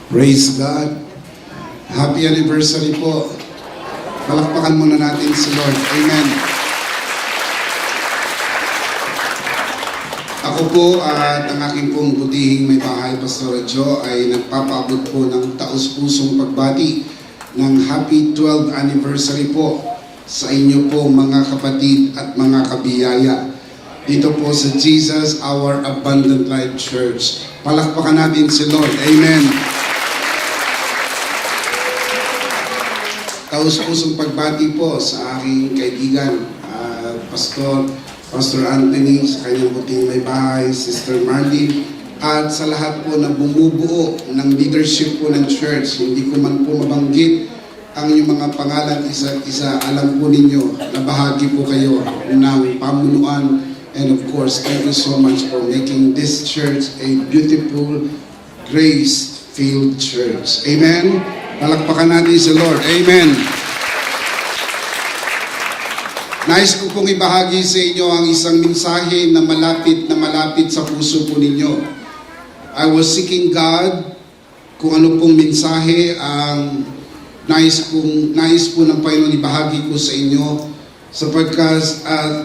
Praise God. Happy anniversary po. Palakpakan muna natin si Lord. Amen. Ako po at ang aking pong butihing may bahay, Pastor Joe, ay nagpapaabot po ng taus-pusong pagbati ng Happy 12th Anniversary po sa inyo po mga kapatid at mga kabiyaya. Dito po sa Jesus, Our Abundant Life Church. Palakpakan natin si Lord. Amen. Taus-pusong pagbati po sa aking kaibigan, Pastor Anthony, sa kanyang buting may bahay, Sister Marlene, at sa lahat po na bumubuo ng leadership po ng church. Hindi ko man po mabanggit ang inyong mga pangalan isa't isa. Alam po ninyo na bahagi po kayo ng pamunuan. And of course, thank you so much for making this church a beautiful, grace-filled church. Amen? Palakpakan natin si Lord. Amen. Nais ko pong ibahagi sa inyo ang isang mensahe na malapit sa puso po ninyo. I was seeking God kung ano pong mensahe ang nais po ng Panginoon ibahagi ko sa inyo, sapagkat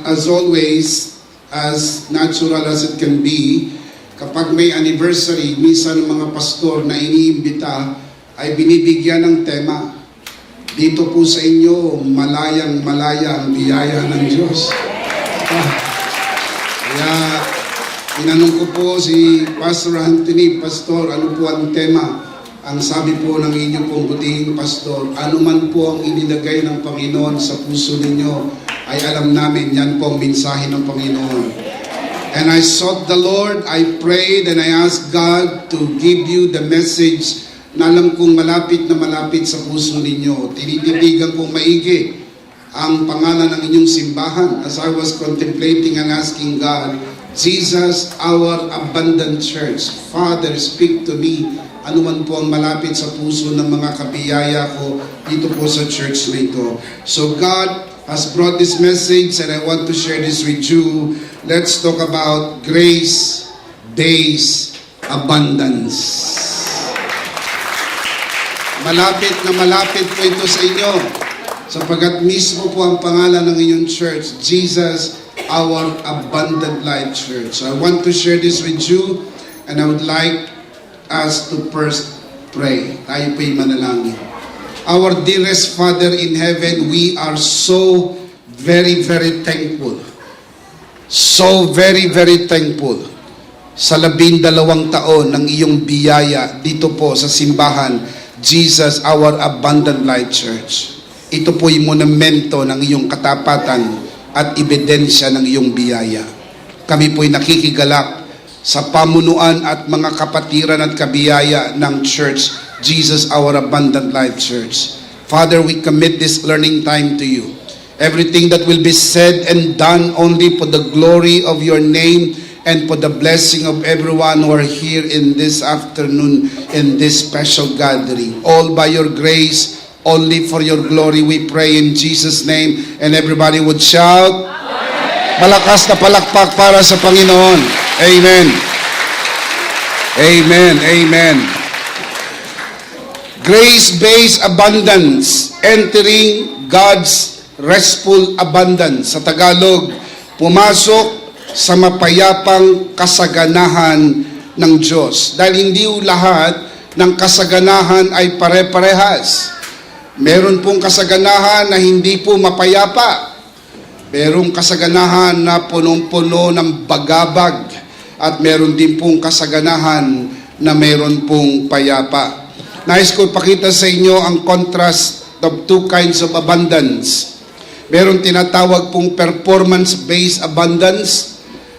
as always, as natural as it can be, kapag may anniversary, minsan ng mga pastor na iniimbita ay binibigyan ng tema. Dito po sa inyo, malayang-malaya ang biyaya ng Diyos. Kaya, tinanong ko po si Pastor Anthony, Pastor, ano po ang tema? Ang sabi po ng inyong pong butihing pastor, ano man po ang inilagay ng Panginoon sa puso ninyo, ay alam namin, yan po ang mensahe ng Panginoon. And I sought the Lord, I prayed, and I asked God to give you the message na alam kong malapit sa puso ninyo. Tinititigan kong maigi ang pangalan ng inyong simbahan as I was contemplating and asking God, Jesus, Our Abundant Church, Father, speak to me. Ano man po ang malapit sa puso ng mga kabiyaya ko dito po sa church na ito. So God has brought this message and I want to share this with you. Let's talk about grace-based abundance. Malapit po ito sa inyo, sapagkat mismo po ang pangalan ng inyong church, Jesus, Our Abundant Life Church. So I want to share this with you, and I would like us to first pray. Tayo po'y manalangin. Our dearest Father in heaven, we are so very thankful. So very thankful sa 12 taon ng iyong biyaya dito po sa simbahan, Jesus, Our Abundant Life Church. Ito po'y monumento ng iyong katapatan at ebidensya ng iyong biyaya. Kami po'y nakikigalak sa pamunuan at mga kapatiran at kabiyaya ng church, Jesus, Our Abundant Life Church. Father, we commit this learning time to you. Everything that will be said and done only for the glory of your name and for the blessing of everyone who are here in this afternoon in this special gathering. All by your grace, only for your glory, we pray in Jesus' name. And everybody would shout, Amen. Malakas na palakpak para sa Panginoon. Amen. Amen. Amen. Grace-based abundance, entering God's restful abundance. Sa Tagalog, pumasok sa mapayapang kasaganahan ng Diyos. Dahil hindi lahat ng kasaganahan ay pare-parehas. Meron pong kasaganahan na hindi po mapayapa. Merong kasaganahan na punong-puno ng bagabag. At meron din pong kasaganahan na meron pong payapa. Nais ko pakita sa inyo ang contrast of two kinds of abundance. Meron tinatawag pong performance-based abundance.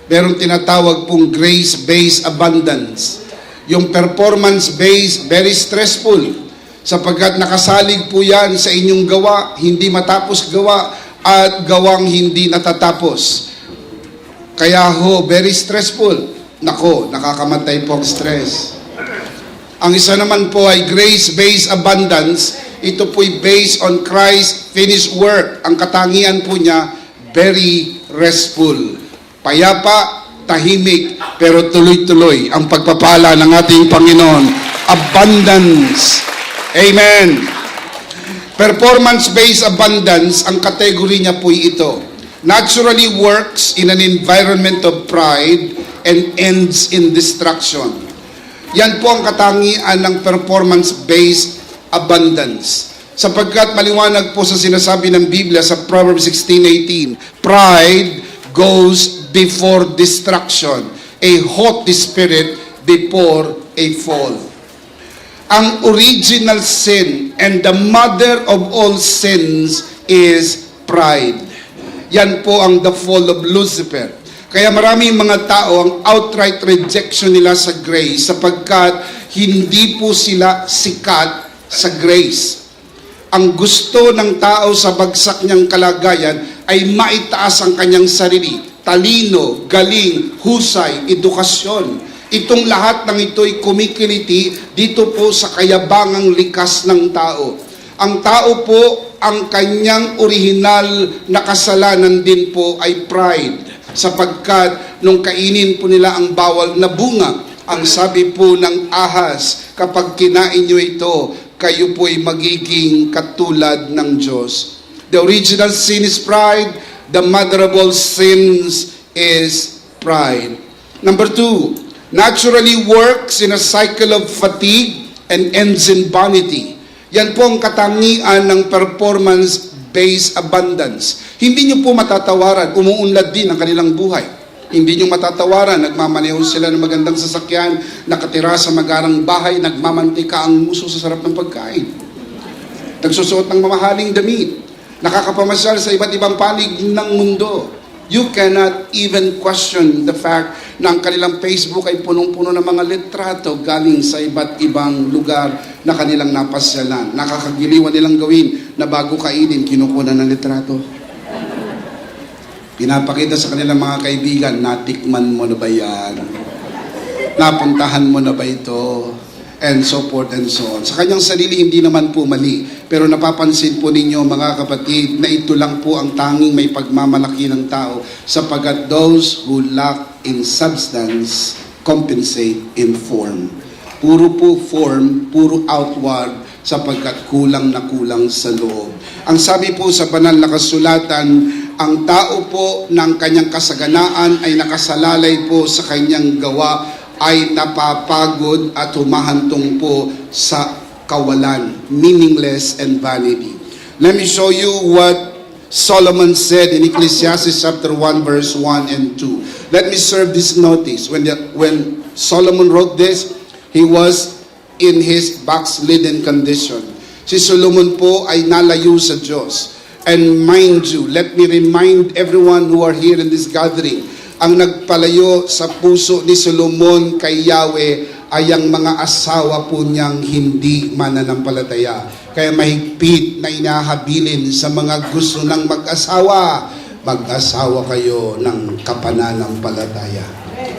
Meron tinatawag pong grace-based abundance. Yung performance-based, very stressful, sapagkat nakasalig po yan sa inyong gawa, hindi matapos gawa, at gawang hindi natatapos. Kaya very stressful. Nako, nakakamatay po ang stress. Ang isa naman po ay grace-based abundance. Ito po'y based on Christ's finished work. Ang katangian po niya, very restful. Payapa, tahimik, pero tuloy-tuloy ang pagpapala ng ating Panginoon abundance. Amen. Performance-based abundance, ang kategory niya po ito. Naturally works in an environment of pride and ends in destruction. Yan po ang katangian ng performance-based abundance. Sapagkat maliwanag po sa sinasabi ng Biblia sa Proverbs 16:18, pride goes before destruction, a haughty spirit before a fall. Ang original sin and the mother of all sins is pride. Yan po ang the fall of Lucifer. Kaya maraming mga tao ang outright rejection nila sa grace sapagkat hindi po sila sikat sa grace. Ang gusto ng tao sa bagsak niyang kalagayan ay maitaas ang kanyang sarili. Talino, galing, husay, edukasyon. Itong lahat ng ito'y kumikiliti dito po sa kayabangang likas ng tao. Ang tao po, ang kanyang orihinal na kasalanan din po ay pride. Sapagkat nung kainin po nila ang bawal na bunga, ang sabi po ng ahas, kapag kinain nyo ito, kayo po'y magiging katulad ng Diyos. The original sin is pride. The mother of all sins is pride. Number 2, naturally works in a cycle of fatigue and ends in vanity. Yan po ang katangian ng performance-based abundance. Hindi nyo po matatawaran, umuunlad din ang kanilang buhay. Hindi nyo matatawaran, nagmamaneho sila ng magandang sasakyan, nakatira sa magarang bahay, nagmamantika ang muso sa sarap ng pagkain. Nagsusuot ng mamahaling damit, nakakapamasyal sa iba't ibang panig ng mundo. You cannot even question the fact na ang kanilang Facebook ay punong-puno ng mga litrato galing sa iba't ibang lugar na kanilang napasyalan. Nakakagiliwan nilang gawin na bago kainin, kinukunan ng litrato. Pinapakita sa kanilang mga kaibigan, natikman mo na ba yan? Napuntahan mo na ba ito? And so forth and so on. Sa kanyang sarili, hindi naman po mali. Pero napapansin po ninyo, mga kapatid, na ito lang po ang tanging may pagmamalaki ng tao sapagkat those who lack in substance compensate in form. Puro po form, puro outward, sapagkat kulang na kulang sa loob. Ang sabi po sa banal na kasulatan, ang tao po ng kanyang kasaganaan ay nakasalalay po sa kanyang gawa, ay napapagod at humahantong po sa kawalan, meaningless and vanity. Let me show you what Solomon said in Ecclesiastes chapter 1 verse 1 and 2. Let me serve this notice. When Solomon wrote this, he was in his backslidden condition. Si Solomon po ay nalayo sa Diyos. And mind you, let me remind everyone who are here in this gathering, ang nagpalayo sa puso ni Solomon kay Yahweh ay ang mga asawa po niyang hindi mananampalataya. Kaya mahigpit na inahabilin sa mga gusto ng mag-asawa, mag-asawa kayo ng kapananampalataya.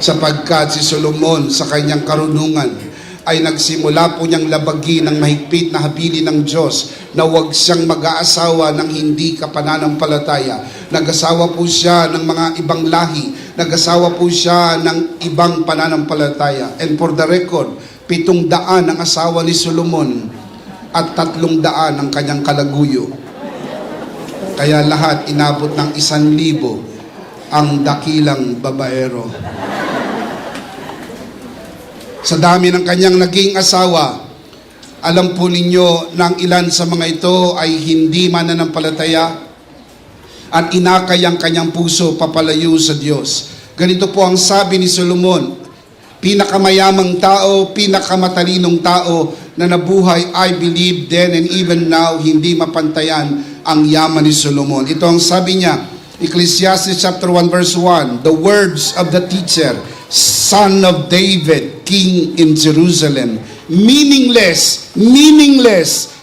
Sapagkat si Solomon sa kanyang karunungan ay nagsimula po niyang labagi ng mahigpit na habilin ng Diyos na huwag siyang mag-aasawa ng hindi kapananampalataya. Nag-asawa po siya ng mga ibang lahi. Nag-asawa po siya ng ibang pananampalataya. And for the record, 700 ang asawa ni Solomon at 300 ang kanyang kalaguyo. Kaya lahat inabot ng 1,000 ang dakilang babaero. Sa dami ng kanyang naging asawa, alam po ninyo na ang ilan sa mga ito ay hindi mananampalataya at inakay ang kanyang puso papalayo sa Diyos. Ganito po ang sabi ni Solomon, pinakamayamang tao, pinakamatalinong tao na nabuhay, I believe then and even now, hindi mapantayan ang yaman ni Solomon. Ito ang sabi niya, Ecclesiastes chapter 1 verse 1, the words of the teacher, son of David, king in Jerusalem. Meaningless,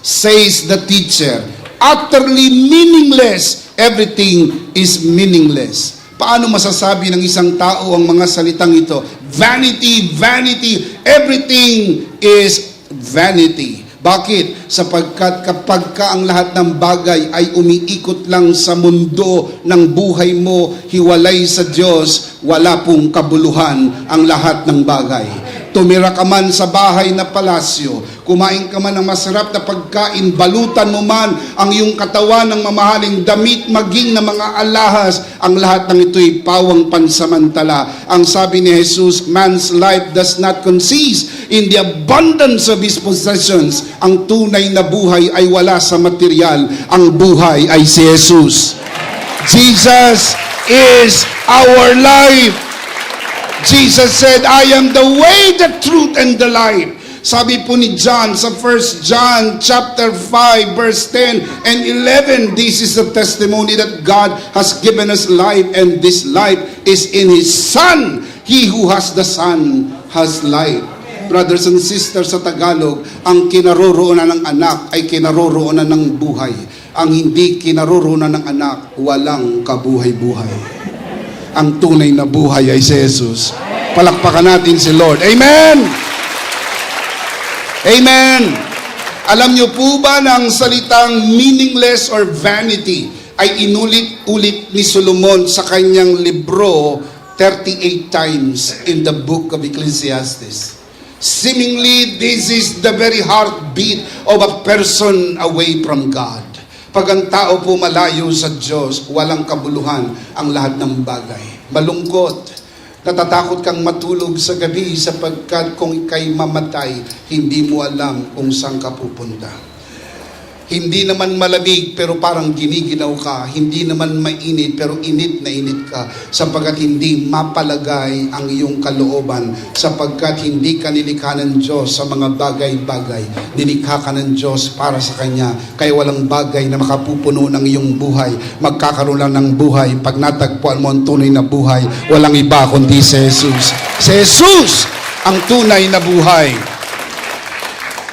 says the teacher. Utterly meaningless. Everything is meaningless. Paano masasabi ng isang tao ang mga salitang ito? Vanity, vanity. Everything is vanity. Bakit? Sapagkat kapag ka ang lahat ng bagay ay umiikot lang sa mundo ng buhay mo, hiwalay sa Diyos, wala pong kabuluhan ang lahat ng bagay. Tumira ka man sa bahay na palasyo, kumain ka man ng masarap na pagkain, balutan mo man ang iyong katawan ng mamahaling damit, maging na mga alahas, ang lahat ng ito'y pawang pansamantala. Ang sabi ni Jesus, man's life does not consist in the abundance of his possessions. Ang tunay na buhay ay wala sa material. Ang buhay ay si Jesus. Jesus is our life. Jesus said, I am the way, the truth, and the life. Sabi po ni John sa 1 John chapter 5 verse 10 and 11, this is the testimony that God has given us life, and this life is in His Son. He who has the Son has life. Brothers and sisters, sa Tagalog, ang kinaroroonan ng anak ay kinaroroonan ng buhay. Ang hindi kinaroroonan ng anak, walang kabuhay-buhay. Ang tunay na buhay ay si Jesus. Palakpakan natin si Lord. Amen! Amen! Alam niyo po ba na ang salitang meaningless or vanity ay inulit-ulit ni Solomon sa kanyang libro 38 times in the book of Ecclesiastes. Seemingly, this is the very heartbeat of a person away from God. Pag ang tao po malayo sa Diyos, walang kabuluhan ang lahat ng bagay. Malungkot, natatakot kang matulog sa gabi sapagkat kung ika'y mamatay, hindi mo alam kung saan ka pupunta. Hindi naman malamig pero parang giniginaw ka. Hindi naman mainit pero init na init ka. Sapagkat hindi mapalagay ang iyong kalooban. Sapagkat hindi ka nilikha ng Diyos sa mga bagay-bagay. Nilikha ka ng Diyos para sa Kanya. Kaya walang bagay na makapupuno ng iyong buhay. Magkakaroon lang ng buhay. Pag natagpuan mo ang tunay na buhay, walang iba kundi si Jesus. Si Jesus ang tunay na buhay.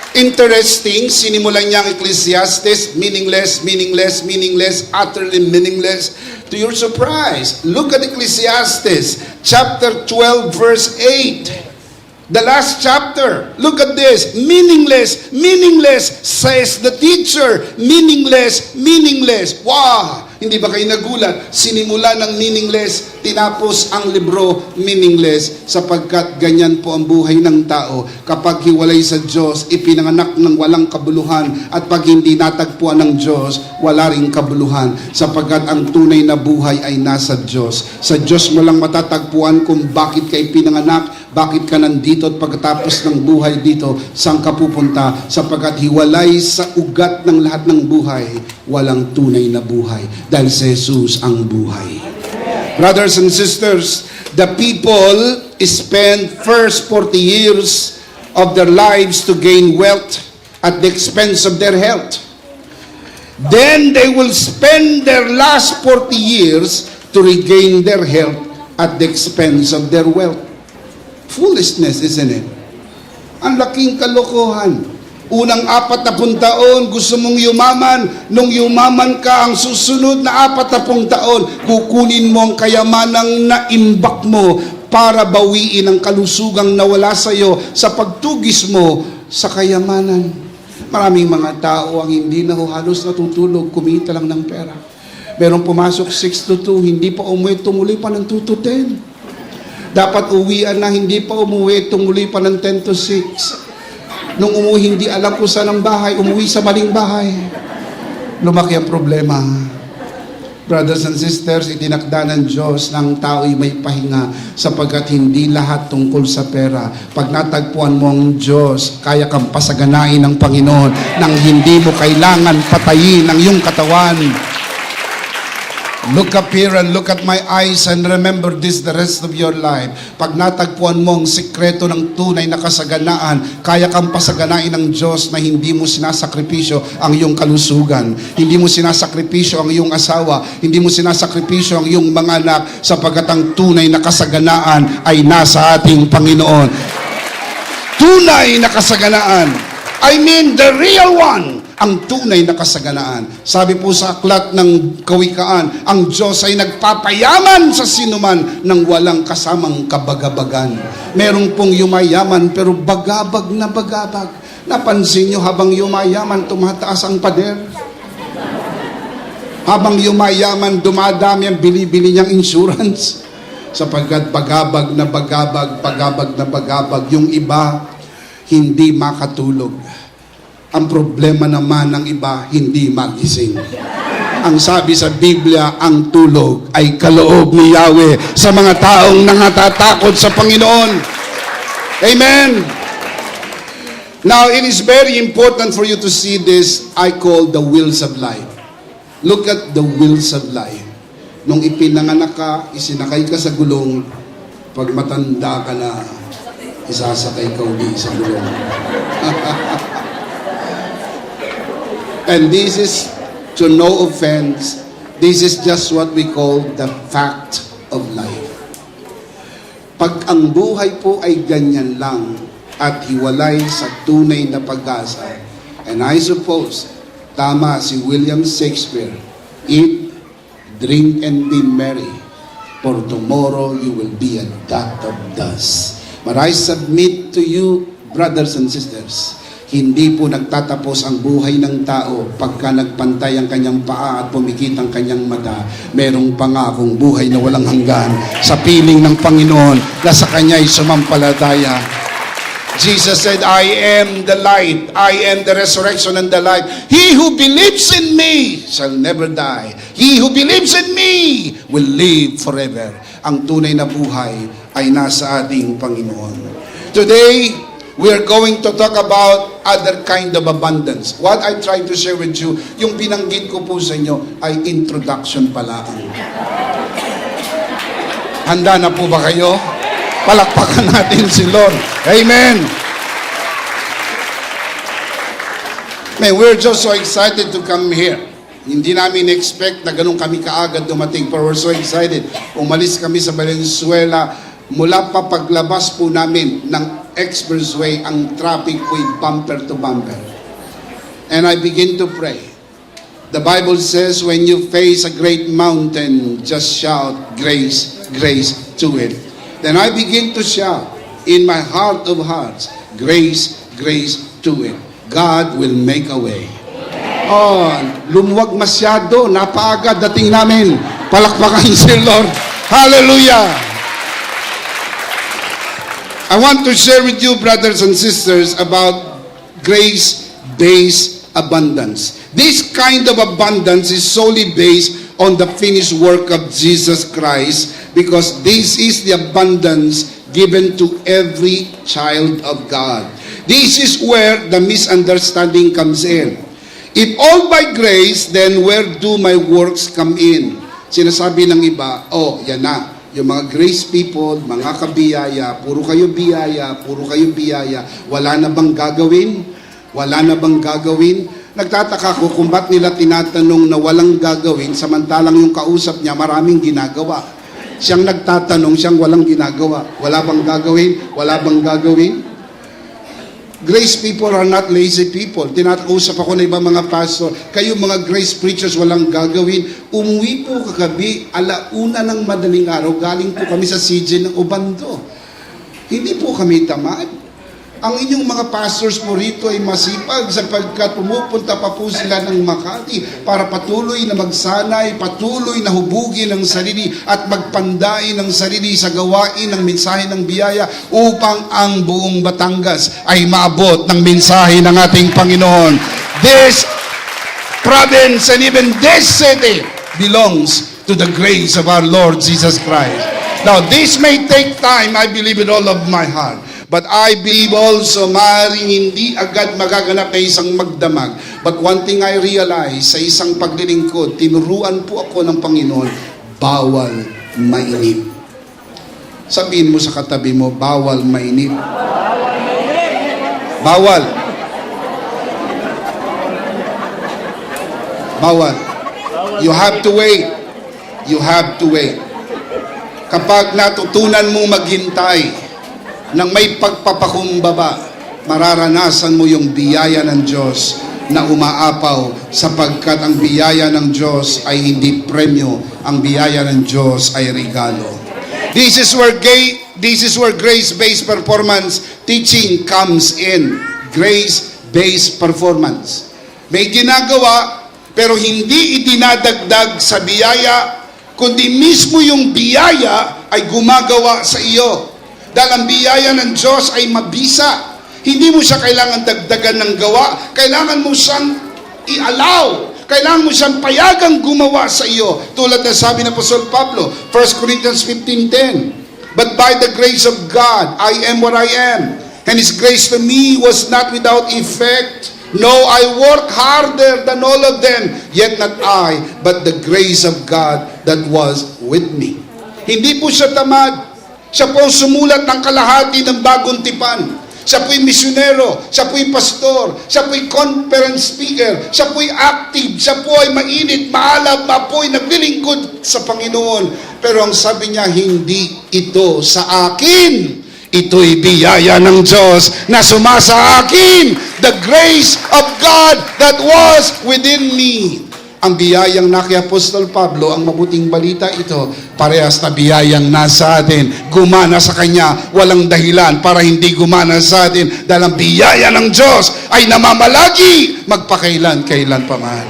Interesting, sinimulan niya ang Ecclesiastes, meaningless, meaningless, meaningless, utterly meaningless. To your surprise, look at Ecclesiastes, chapter 12, verse 8. The last chapter. Look at this. Meaningless, meaningless, says the teacher. Meaningless, meaningless. Wow! Hindi ba kayo nagulat? Sinimula ng meaningless, tinapos ang libro meaningless, sapagkat ganyan po ang buhay ng tao. Kapag hiwalay sa Diyos, ipinanganak ng walang kabuluhan, at pag hindi natagpuan ng Diyos, wala ring kabuluhan, sapagkat ang tunay na buhay ay nasa Diyos. Sa Diyos mo lang matatagpuan kung bakit ka ipinanganak, bakit ka nandito, at pagkatapos ng buhay dito, saan ka pupunta, sapagkat hiwalay sa ugat ng lahat ng buhay, walang tunay na buhay. Dahil si Jesus ang buhay. Brothers and sisters, the people spend first 40 years of their lives to gain wealth at the expense of their health. Then they will spend their last 40 years to regain their health at the expense of their wealth. Foolishness, isn't it? Ang laking kalokohan. Unang 40 taon, gusto mong yumaman. Nung yumaman ka, ang susunod na 40 taon, kukunin mo ang kayamanang naimbak mo para bawiin ang kalusugang nawala sa iyo sa pagtugis mo sa kayamanan. Maraming mga tao ang hindi na halos natutulog, kumita lang ng pera. Merong pumasok 6 to 2, hindi pa umuwi, tumuloy pa ng 2 to 10. Dapat uwian na, hindi pa umuwi, tumuloy pa ng 10 to 6. Nung umuwi, hindi alam kung saan ang bahay, umuwi sa maling bahay. Lumaki ang problema. Brothers and sisters, itinakda ng Diyos ng tao'y may pahinga sapagkat hindi lahat tungkol sa pera. Pag natagpuan mo ang Diyos, kaya kang pasaganain ng Panginoon nang hindi mo kailangan patayin ang iyong katawan. Look up here and look at my eyes and remember this the rest of your life. Pag natagpuan mo ang sikreto ng tunay na kasaganaan, kaya kang pasaganain ng Diyos na hindi mo sinasakripisyo ang iyong kalusugan. Hindi mo sinasakripisyo ang iyong asawa. Hindi mo sinasakripisyo ang iyong mga anak sapagkat ang tunay na kasaganaan ay nasa ating Panginoon. Tunay na kasaganaan. I mean the real one. Ang tunay na kasaganaan. Sabi po sa aklat ng Kawikaan, ang Diyos ay nagpapayaman sa sinuman ng walang kasamang kabagabagan. Merong pong yumayaman pero bagabag na bagabag. Napansin nyo habang yumayaman, tumataas ang pader. Habang yumayaman, dumadami ang bili-bili niyang insurance. Sapagkat bagabag na bagabag, bagabag na bagabag, yung iba hindi makatulog. Ang problema naman ng iba, hindi magising. Ang sabi sa Biblia, ang tulog ay kaloob ni Yahweh sa mga taong nangatatakot sa Panginoon. Amen! Now, it is very important for you to see this I call the wheels of life. Look at the wheels of life. Nung ipinanganak ka, isinakay ka sa gulong, pag matanda ka na, isasakay ka uli sa gulong. And this is, to no offense, this is just what we call the fact of life. Pag ang buhay po ay ganyan lang at hiwalay sa tunay na pag-asa, and I suppose, tama si William Shakespeare, eat, drink, and be merry, for tomorrow you will be a dot of dust. But I submit to you, brothers and sisters, hindi po nagtatapos ang buhay ng tao pagka nagpantay ang kanyang paa at pumikit ang kanyang mata. Merong pangakong buhay na walang hanggan sa piling ng Panginoon na sa kanya'y sumampalataya. Jesus said, I am the light, I am the resurrection and the life. He who believes in me shall never die. He who believes in me will live forever. Ang tunay na buhay ay nasa ating Panginoon. Today, we are going to talk about other kind of abundance. What I try to share with you, yung binanggit ko po sa inyo ay introduction pala. Handa na po ba kayo? Palakpakan natin si Lord. Amen. Man, we're just so excited to come here. Hindi namin expect na ganun kami kaagad dumating, but we're so excited. Umalis kami sa Valenzuela. Mula pa paglabas po namin ng expressway, ang traffic po ay bumper to bumper. And I begin to pray. The Bible says, when you face a great mountain, just shout, grace, grace to it. Then I begin to shout in my heart of hearts, grace, grace to it. God will make a way. Oh, lumuwag masyado, napaaga dating namin. Palakpakan si Lord. Hallelujah! I want to share with you, brothers and sisters, about grace-based abundance. This kind of abundance is solely based on the finished work of Jesus Christ, because this is the abundance given to every child of God. This is where the misunderstanding comes in. If all by grace, then where do my works come in? Sinasabi ng iba, oh, yan na. Yung mga grace people, mga kabiyaya, puro kayo biyaya, puro kayo biyaya. Wala na bang gagawin? Wala na bang gagawin? Nagtataka ko kung ba't nila tinatanong na walang gagawin, samantalang yung kausap niya maraming ginagawa. Siyang nagtatanong, siyang walang ginagawa. Wala bang gagawin? Wala bang gagawin? Grace people are not lazy people. Tinatausap ako na ibang mga pastor, kayo mga grace preachers walang gagawin. Umuwi po kagabi, 1:00 ng madaling araw, galing po kami sa CJ ng Obando. Hindi po kami tamad. Ang inyong mga pastors po rito ay masipag sapagkat pumupunta pa po sila ng Makati para patuloy na magsanay, patuloy na hubugin ang sarili at magpandain ang sarili sa gawain ng mensahe ng biyaya upang ang buong Batangas ay maabot ng mensahe ng ating Panginoon. This province and even this city belongs to the grace of our Lord Jesus Christ. Now, this may take time, I believe with all of my heart. But I believe also, maaaring hindi agad magaganap na isang magdamag. But one thing I realize, sa isang paglilingkod, tinuruan po ako ng Panginoon, bawal mainip. Sabihin mo sa katabi mo, bawal mainip. Bawal. Bawal. You have to wait. You have to wait. Kapag natutunan mo maghintay, nang may pagpapakumbaba, mararanasan mo yung biyaya ng Diyos na umaapaw, sapagkat ang biyaya ng Diyos ay hindi premyo, ang biyaya ng Diyos ay regalo. This is where grace-based performance teaching comes in. Grace-based performance. May ginagawa, pero hindi idinadagdag sa biyaya, kundi mismo yung biyaya ay gumagawa sa iyo. Dahil ang biyaya ng Diyos ay mabisa. Hindi mo siya kailangan dagdagan ng gawa. Kailangan mo siyang i-allow. Kailangan mo siyang payagang gumawa sa iyo. Tulad na sabi ng Apostol Pablo, 1 Corinthians 15:10. But by the grace of God, I am what I am. And His grace to me was not without effect. No, I work harder than all of them. Yet not I, but the grace of God that was with me. Hindi po siya tamad. Siya po ang sumulat ng kalahati ng Bagong Tipan. Siya po'y misyonero, siya po'y pastor, siya po'y conference speaker, siya po'y active, siya po ay mainit, maalab, mapoy, naglilingkod sa Panginoon. Pero ang sabi niya, hindi ito sa akin. Ito'y biyaya ng Diyos na sumasa akin. The grace of God that was within me. Ang biyayang na kay Apostol Pablo, ang mabuting balita ito, parehas na biyayang nasa atin. Gumana sa Kanya, walang dahilan para hindi gumana sa atin. Dahil ang biyaya ng Diyos ay namamalagi magpakailan-kailan pa man.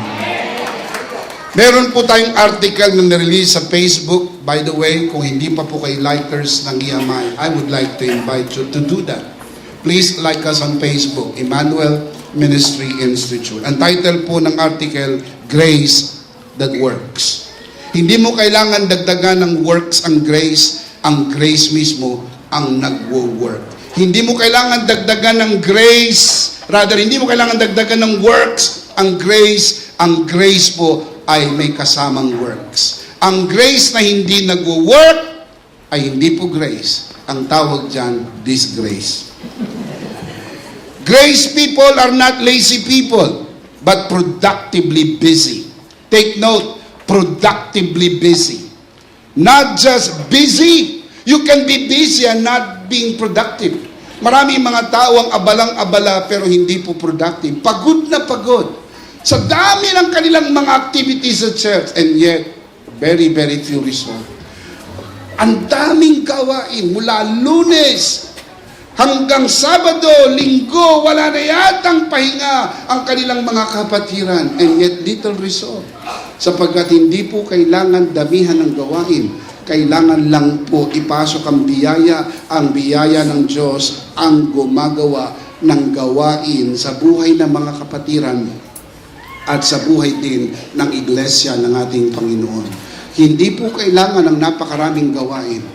Meron po tayong article na nirelease sa Facebook. By the way, kung hindi pa po kayo likers ng EMI, I would like to invite you to do that. Please like us on Facebook, Emmanuel Ministry Institute. Ang title po ng article, Grace That Works. Hindi mo kailangan dagdagan ng works ang grace mismo ang nagwo-work. Hindi mo kailangan dagdagan ng grace, rather hindi mo kailangan dagdagan ng works ang grace po ay may kasamang works. Ang grace na hindi nagwo-work ay hindi po grace. Ang tawag dyan, disgrace. Grace people are not lazy people, but productively busy. Take note, productively busy. Not just busy. You can be busy and not being productive. Maraming mga tao ang abalang-abala pero hindi po productive. Pagod na pagod. Sa dami ng kanilang mga activities sa church, and yet, very, very few results. Ang daming gawain mula Lunes hanggang Sabado, Linggo, wala na yatang pahinga ang kanilang mga kapatiran, and yet little result. Sapagkat hindi po kailangan damihan ng gawain. Kailangan lang po ipasok ang biyaya ng Diyos ang gumagawa ng gawain sa buhay ng mga kapatiran at sa buhay din ng iglesia ng ating Panginoon. Hindi po kailangan ng napakaraming gawain.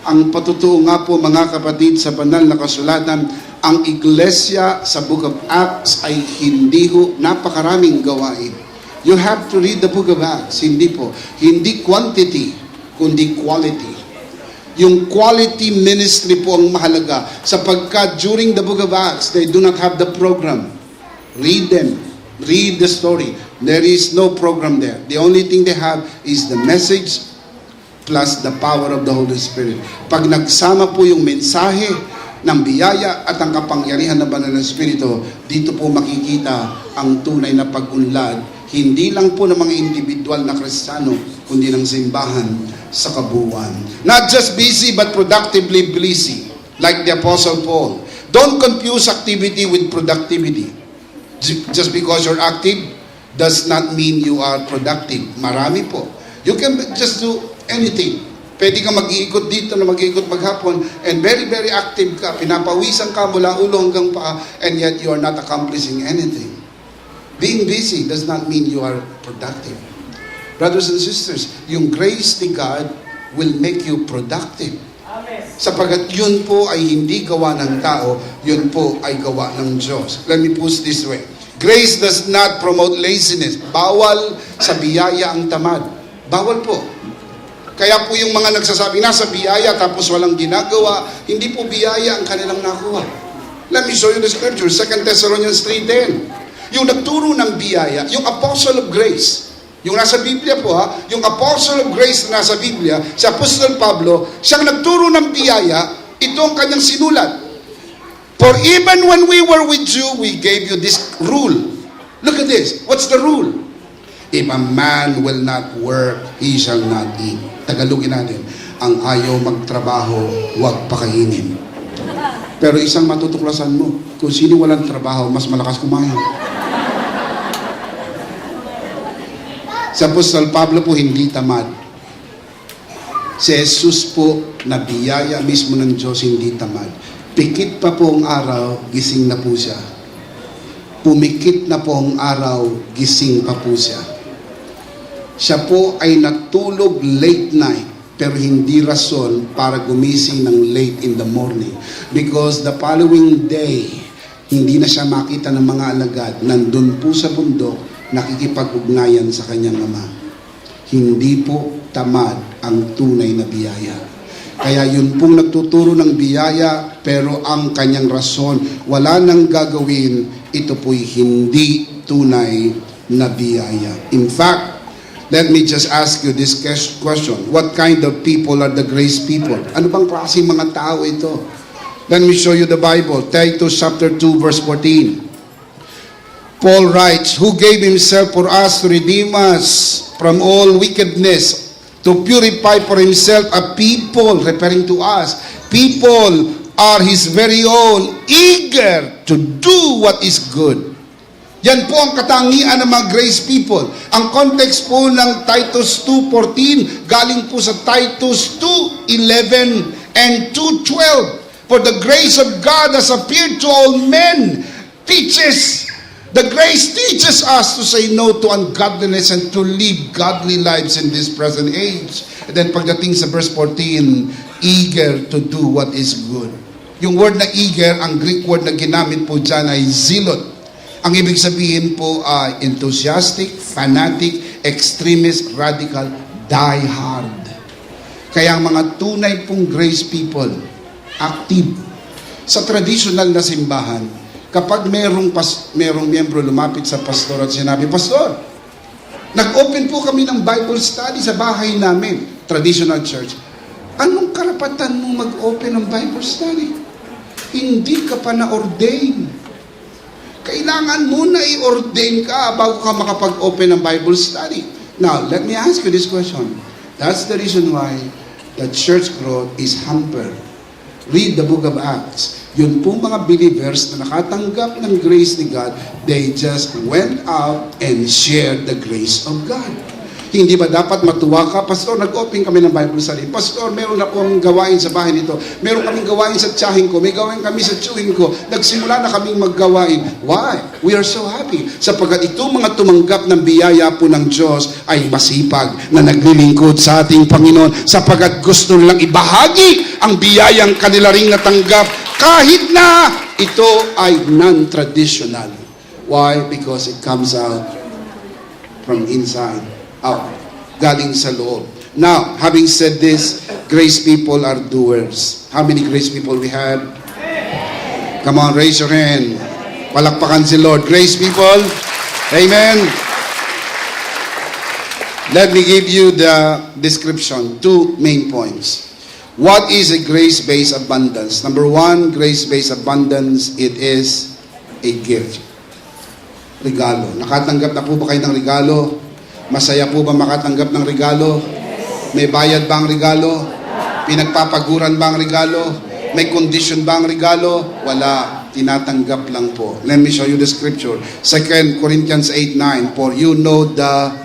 Ang patutuo nga po mga kapatid sa banal na kasulatan, ang iglesia sa Book of Acts ay hindi ho napakaraming gawain. You have to read the Book of Acts. Hindi po. Hindi quantity, kundi quality. Yung quality ministry po ang mahalaga sapagkat during the Book of Acts, they do not have the program. Read them. Read the story. There is no program there. The only thing they have is the message plus the power of the Holy Spirit. Pag nagsama po yung mensahe ng biyaya at ang kapangyarihan ng banal na Espiritu, dito po makikita ang tunay na pag-unlad, hindi lang po ng mga individual na Kristiyano, kundi ng simbahan sa kabuuan. Not just busy, but productively busy, like the Apostle Paul. Don't confuse activity with productivity. Just because you're active does not mean you are productive. Marami po. You can just do anything. Pwede kang mag-iikot dito na mag-iikot maghapon and very, very active ka. Pinapawisan ka mula ulo hanggang paa and yet you are not accomplishing anything. Being busy does not mean you are productive. Brothers and sisters, yung grace ni God will make you productive. Sapagat yun po ay hindi gawa ng tao, yun po ay gawa ng Diyos. Let me put it this way. Grace does not promote laziness. Bawal sa biyaya ang tamad. Bawal po. Kaya po yung mga nagsasabi, nasa biyaya tapos walang ginagawa, hindi po biyaya ang kanilang nakuha. Let me show you the scripture, 2 Thessalonians 3:10. Yung nagturo ng biyaya, yung apostle of grace, yung nasa Biblia po yung apostle of grace na nasa Biblia, si Apostol Pablo, siyang nagturo ng biyaya, ito ang kanyang sinulat. For even when we were with you, we gave you this rule. Look at this. What's the rule? If a man will not work, he shall not eat. Tagalogin natin, ang ayaw magtrabaho, huwag pakainin. Pero isang matutuklasan mo, kung sino walang trabaho, mas malakas kumain. Si Apostol Pablo po hindi tamad. Si Jesus po, na biyaya mismo ng Diyos, hindi tamad. Pikit pa po ang araw, gising na po siya. Pumikit na po ang araw, gising pa po siya. Siya po ay natulog late night, pero hindi rason para gumising ng late in the morning. Because the following day, hindi na siya makita ng mga alagad. Nandun po sa bundok, nakikipag-ugnayan sa kanyang ama. Hindi po tamad ang tunay na biyaya. Kaya yun pong nagtuturo ng biyaya, pero ang kanyang rason, wala nang gagawin, ito po'y hindi tunay na biyaya. In fact, let me just ask you this question. What kind of people are the grace people? Ano bang klaseng mga tao ito? Let me show you the Bible. Titus chapter 2 verse 14. Paul writes, who gave himself for us to redeem us from all wickedness, to purify for himself a people, referring to us, people are his very own, eager to do what is good. Yan po ang katangian ng mga grace people. Ang context po ng Titus 2:14, galing po sa Titus 2:11 and 2:12. For the grace of God has appeared to all men, the grace teaches us to say no to ungodliness and to live godly lives in this present age. And then pagdating sa verse 14, eager to do what is good. Yung word na eager, ang Greek word na ginamit po dyan ay zealot. Ang ibig sabihin po ay enthusiastic, fanatic, extremist, radical, die hard. Kaya ang mga tunay pong grace people, active. Sa traditional na simbahan, kapag merong miyembro lumapit sa pastor at sinabi, Pastor, nag-open po kami ng Bible study sa bahay namin, traditional church. Anong karapatan mo mag-open ng Bible study? Hindi ka pa na-ordain. Kailangan muna i-ordain ka bago ka makapag-open ng Bible study. Now, let me ask you this question. That's the reason why the church growth is hampered. Read the book of Acts. Yun po mga believers na nakatanggap ng grace ni God, they just went out and shared the grace of God. Hindi ba dapat matuwa ka? Pastor, nag-open kami ng Bible study. Pastor, meron akong gawain sa bahay nito. Meron kaming gawain sa tiyahin ko. May gawain kami sa tiyuhin ko. Nagsimula na kaming maggawain. Why? We are so happy. Sapagkat itong mga tumanggap ng biyaya po ng Diyos ay masipag na naglilingkod sa ating Panginoon. Sapagkat gusto nilang ibahagi ang biyayang kanila ring natanggap kahit na ito ay non-traditional. Why? Because it comes out from inside. Galing sa loob. Now, having said this, grace people are doers. How many grace people we have? Come on, raise your hand. Palakpakan si Lord. Grace people. Amen. Let me give you the description. 2 main points. What is a grace-based abundance? Number 1, grace-based abundance, it is a gift. Regalo. Nakatanggap na po ba kayo ng regalo? Masaya po ba makatanggap ng regalo? May bayad ba ang regalo? Pinagpapaguran ba ang regalo? May condition ba ang regalo? Wala. Tinatanggap lang po. Let me show you the scripture. 2 Corinthians 8:9. For you know the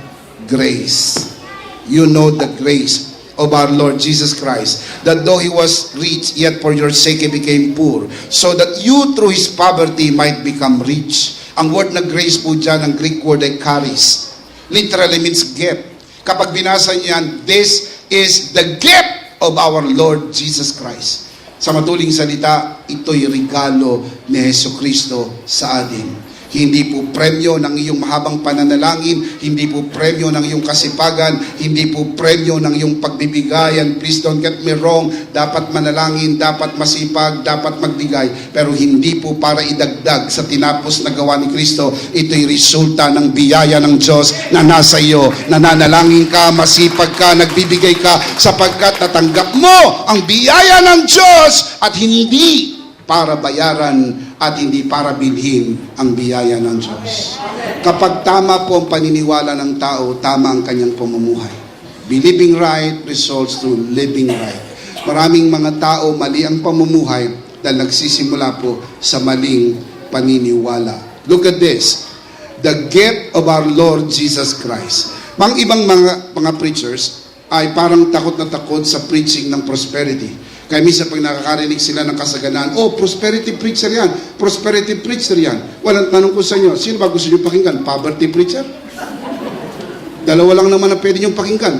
grace. You know the grace of our Lord Jesus Christ, that though He was rich, yet for your sake He became poor, so that you through His poverty might become rich. Ang word na grace po dyan, ang Greek word ay charis. Literally means gift. Kapag binasa niyan, this is the gift of our Lord Jesus Christ. Sa matuling salita, ito'y regalo ni Jesucristo sa atin. Hindi po premyo ng iyong mahabang pananalangin, hindi po premyo ng iyong kasipagan, hindi po premyo ng iyong pagbibigayan. Please don't get me wrong, dapat manalangin, dapat masipag, dapat magbigay, pero hindi po para idagdag sa tinapos na gawa ni Kristo. Ito'y resulta ng biyaya ng Diyos na nasa iyo. Nananalangin ka, masipag ka, nagbibigay ka, sapagkat natanggap mo ang biyaya ng Diyos at hindi para bayaran at hindi para bilhin ang biyaya ng Diyos. Kapag tama po ang paniniwala ng tao, tama ang kanyang pamumuhay. Believing right results to living right. Maraming mga tao, mali ang pamumuhay dahil nagsisimula po sa maling paniniwala. Look at this. The gift of our Lord Jesus Christ. Ibang mga preachers, ay parang takot na takot sa preaching ng prosperity. Kaya minsan pag nakakarinig sila ng kasaganaan, oh, prosperity preacher yan, prosperity preacher yan. Walang tanong ko sa inyo, sino ba gusto nyo pakinggan? Poverty preacher? Dalawa lang naman ang pwede nyo pakinggan,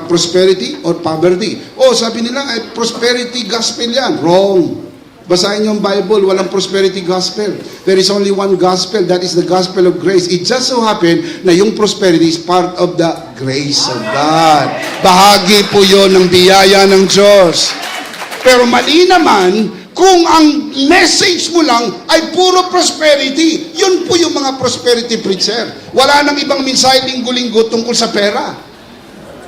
prosperity or poverty. Oh, sabi nila, ay prosperity gospel yan. Wrong. Basahin niyo ang Bible, walang prosperity gospel. There is only one gospel, that is the gospel of grace. It just so happened na yung prosperity is part of the grace of God. Bahagi po yon ng biyaya ng Diyos. Pero mali naman kung ang message mo lang ay puro prosperity. Yun po yung mga prosperity preacher. Wala nang ibang mensahe linggo-linggo tungkol sa pera.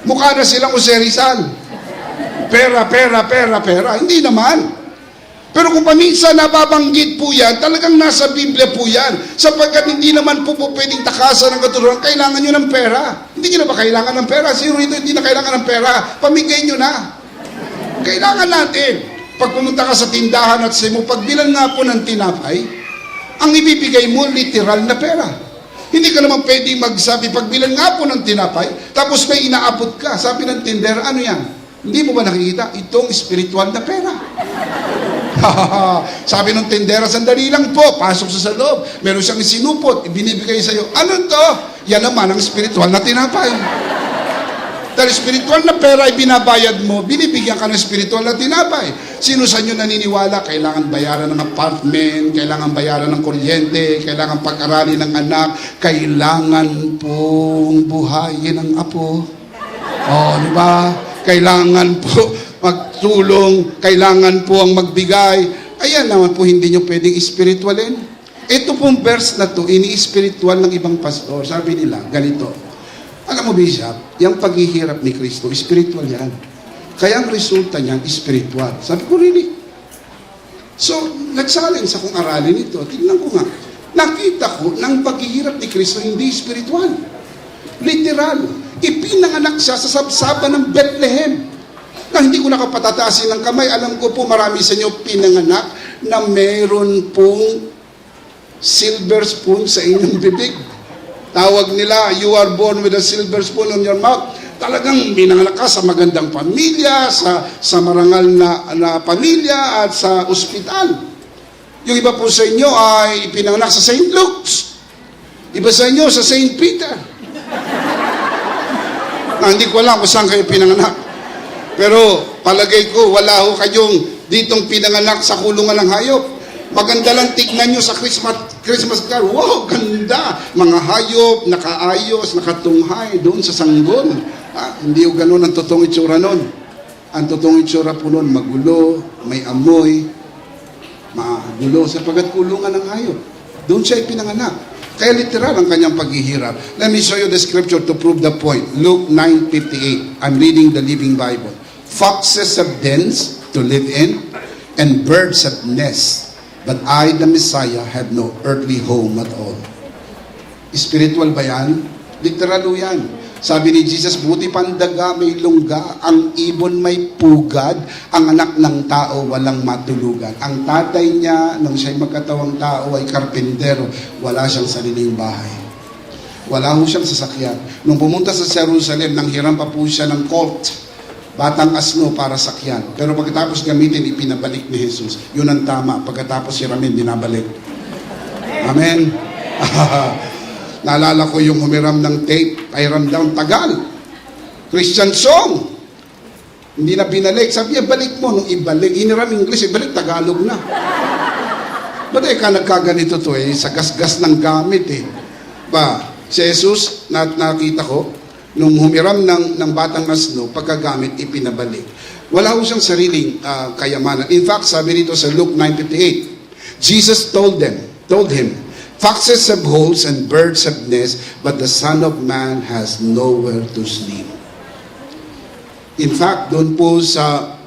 Mukha na silang Jose Rizal. Pera, pera, pera, pera. Hindi naman. Pero kung paminsan nababanggit po yan, talagang nasa Biblia po yan. Sapagkat hindi naman po pwedeng takasan ng katuluran, kailangan nyo ng pera. Hindi nyo na ba kailangan ng pera? Sino rito hindi na kailangan ng pera? Pamigay nyo na. Kailangan natin. Pag pumunta ka sa tindahan at sabi mo, pagbilan nga po ng tinapay, ang ibibigay mo, literal na pera. Hindi ka naman pwedeng magsabi, pagbilan nga po ng tinapay, tapos may inaabot ka. Sabi ng tinder, ano yan? Hindi mo ba nakikita? Itong spiritual na pera. Sabi ng tindera, sandali lang po, pasok sa loob. Meron siyang sinupot, ibinibigay sa iyo. Ano to? Yan naman ang spiritual na tinapay. Dahil spiritual na pera ay binabayad mo, binibigyan ka ng spiritual na tinapay. Sino sa inyo naniniwala, kailangan bayaran ng apartment, kailangan bayaran ng kuryente, kailangan pag-aralin ng anak, kailangan pong buhayin ang apo. Oh, di ba? Kailangan po magtulong, kailangan po ang magbigay. Ayan naman po, hindi nyo pwedeng spiritualin. Ito pong verse na to, ini-spiritual ng ibang pastor. Sabi nila, ganito. Alam mo, Bishop, yung paghihirap ni Kristo, spiritual yan. Kaya ang resulta niyan, spiritual. Sabi ko, really? So, nagsalin sa kung aralin ito. Tignan ko nga. Nakita ko, ng paghihirap ni Kristo, hindi spiritual. Literal. Ipinanganak siya sa sabsaban ng Bethlehem. Na hindi ko nakapatataasin ng kamay. Alam ko po marami sa inyo pinanganak na meron pong silver spoon sa inyong bibig. Tawag nila, you are born with a silver spoon on your mouth. Talagang pinanganak ka sa magandang pamilya, sa marangal na pamilya at sa ospital. Yung iba po sa inyo ay ipinanganak sa St. Luke's. Iba sa inyo sa St. Peter. Na hindi ko alam kung saan kayo pinanganak. Pero palagay ko, wala ho kayong ditong pinanganak sa kulungan ng hayop. Maganda lang tignan nyo sa Christmas card. Wow, ganda! Mga hayop, nakaayos, nakatunghay doon sa sanggol. Hindi ho ganun ang totoong itsura nun. Ang totoong itsura po nun, magulo, may amoy, magulo, sapagat kulungan ng hayop. Doon siya ipinanganak. Kaya literal ang kanyang paghihirap. Let me show you the scripture to prove the point. Luke 9:58. I'm reading the Living Bible. Foxes have dens to live in, and birds have nests. But I, the Messiah, have no earthly home at all. Spiritual ba yan? Literal o yan. Sabi ni Jesus, buti pandaga may lungga, ang ibon may pugad, ang anak ng tao walang matulugan. Ang tatay niya, nang siya'y magkatawang tao, ay karpentero, wala siyang sariling bahay. Wala ho siyang sasakyan. Nung pumunta sa Jerusalem, nanghiram pa po siya ng colt, batang asno para sakyan. Pero pagkatapos gamitin, ipinabalik ni Jesus. Yun ang tama. Pagkatapos hiramin, binabalik. Amen? Naalala ko yung humiram ng tape, pahiram down, tagal. Christian song. Hindi na binalik. Sabi niya, balik mo. Nung ibalik, hiniram English, ibalik, Tagalog na. Ba't ka nagkaganito to sa gasgas ng gamit si Jesus, nakita ko, nung humiram ng batang asno, pagkagamit, ipinabalik. Wala ho siyang sariling kayamanan. In fact, sabi rito sa Luke 9:58, Jesus told him, foxes have holes and birds have nests, but the Son of Man has nowhere to sleep. In fact, doon po sa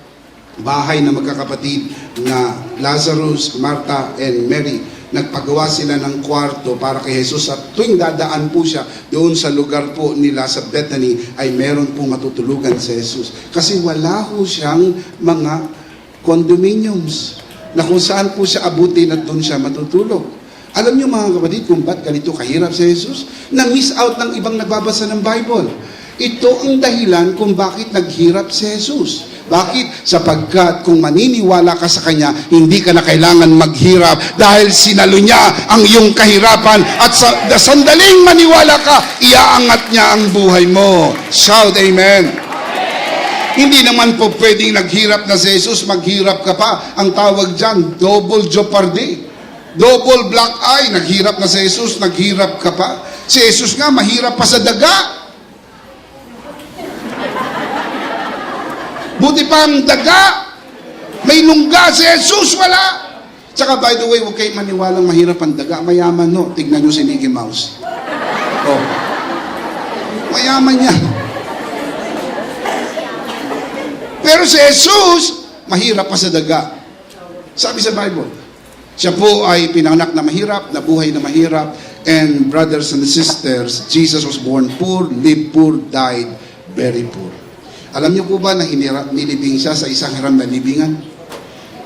bahay na magkakapatid na Lazarus, Martha, and Mary, nagpagawa sila ng kwarto para kay Jesus at tuwing dadaan po siya doon sa lugar po nila sa Bethany ay meron po matutulugan si Jesus. Kasi wala po siyang mga condominiums na kung saan po siya abutin at doon siya matutulog. Alam niyo mga kapatid kung ba't ganito kahirap si Jesus? Na-miss out ng ibang nagbabasa ng Bible. Ito ang dahilan kung bakit naghirap si Jesus. Bakit? Sapagkat kung maniniwala ka sa Kanya, hindi ka na kailangan maghirap dahil sinalo niya ang iyong kahirapan at sa sandaling maniwala ka, iaangat niya ang buhay mo. Shout amen. Hindi naman po pwedeng naghirap na si Jesus, maghirap ka pa. Ang tawag dyan, double jeopardy. Double black eye, naghirap na si Jesus, naghirap ka pa. Si Jesus nga, mahirap pa sa daga. Buti pa ang daga, may lungga si Jesus, wala. Tsaka by the way, huwag kayo maniwalang mahirap ang daga. Mayaman no, tignan nyo si Mickey Mouse. Oh. Mayaman yan. Pero si Jesus, mahirap pa sa daga. Sabi sa Bible, siya po ay pinanganak na mahirap, nabuhay na mahirap, and brothers and sisters, Jesus was born poor, lived poor, died very poor. Alam niyo po ba na nilibing siya sa isang hiram na libingan?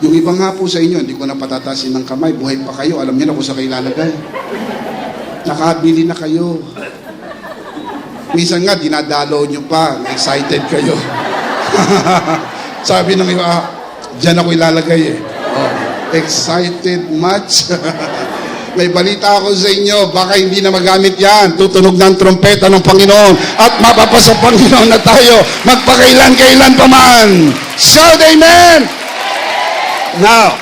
Yung iba nga po sa inyo, hindi ko na patatasin ng kamay, buhay pa kayo, alam niyo na kung sa kayo lalagay. Nakabili na kayo. Minsan nga, dinadalaw niyo pa, excited kayo. Sabi ng iba, dyan ako ilalagay eh. Oh, excited much? May balita ako sa inyo, baka hindi na magamit yan. Tutunog ng trompeta ng Panginoon at mapapasa Panginoon na tayo magpakailan-kailan pa man. Shout amen! Now,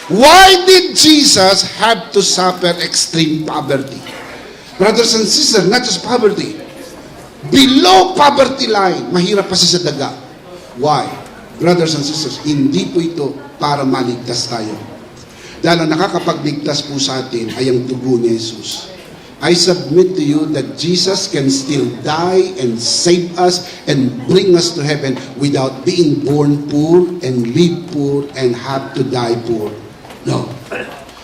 why did Jesus have to suffer extreme poverty? Brothers and sisters, not just poverty. Below poverty line, mahirap pa siya sa daga. Why? Brothers and sisters, hindi po ito para maligtas tayo. Dahil ang nakakapagligtas po sa atin ay ang dugo ni Jesus. I submit to you that Jesus can still die and save us and bring us to heaven without being born poor and live poor and have to die poor. No.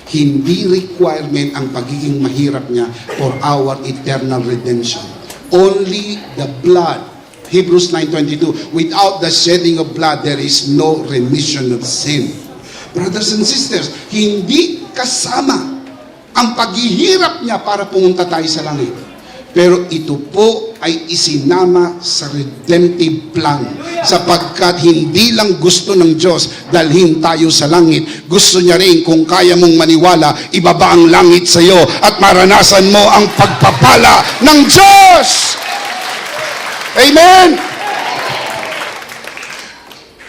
Hindi requirement ang pagiging mahirap niya for our eternal redemption. Only the blood. Hebrews 9:22, without the shedding of blood, there is no remission of sin. Brothers and sisters, hindi kasama ang paghihirap niya para pumunta tayo sa langit. Pero ito po ay isinama sa redemptive plan. Sapagkat hindi lang gusto ng Diyos dalhin tayo sa langit. Gusto niya rin kung kaya mong maniwala, ibaba ang langit sa iyo at maranasan mo ang pagpapala ng Diyos. Amen!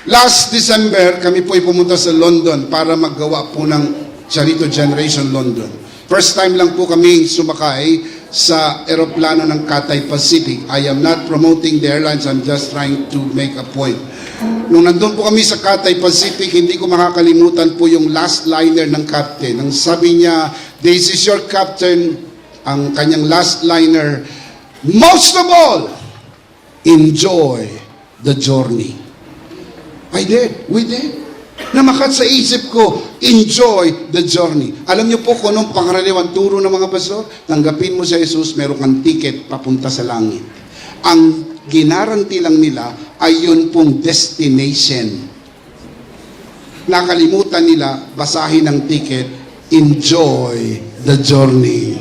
Last December, kami po ay pumunta sa London para maggawa po ng Charito Generation London. First time lang po kami sumakay sa eroplano ng Cathay Pacific. I am not promoting the airlines, I'm just trying to make a point. Nung nandun po kami sa Cathay Pacific, hindi ko makakalimutan po yung last liner ng captain. Ang sabi niya, "This is your captain," ang kanyang last liner, "Most of all, enjoy the journey." I did. We did. Namakat sa isip ko, enjoy the journey. Alam niyo po kung anong pangkaraniwang turo ng mga pastor? Tanggapin mo si Jesus, meron kang ticket papunta sa langit. Ang ginaranti lang nila ay yun pong destination. Nakalimutan nila, basahin ang ticket, enjoy the journey.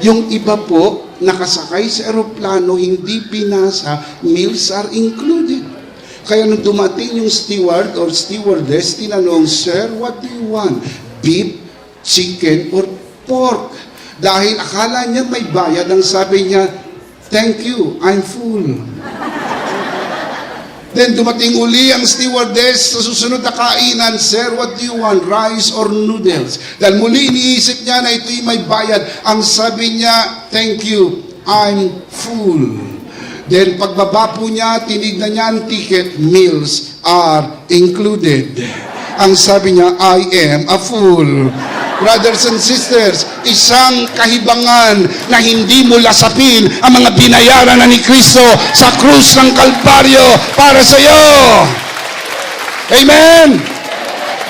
Yung iba po, nakasakay sa eroplano, hindi binasa, meals are included. Kaya nung dumating yung steward or stewardess, tinanong, "Sir, what do you want? Beef, chicken, or pork?" Dahil akala niya may bayad, ang sabi niya, "Thank you, I'm full." Then dumating uli ang stewardess sa susunod na kainan, "Sir, what do you want? Rice or noodles?" Dahil muli iniisip niya na ito'y may bayad. Ang sabi niya, "Thank you, I'm full." Then pagbaba po niya, tinignan niya ang ticket, meals are included. Ang sabi niya, "I am a fool." Brothers and sisters, isang kahibangan na hindi mo lasapin ang mga binayaran na ni Kristo sa krus ng Kalbaryo para sa iyo. Amen!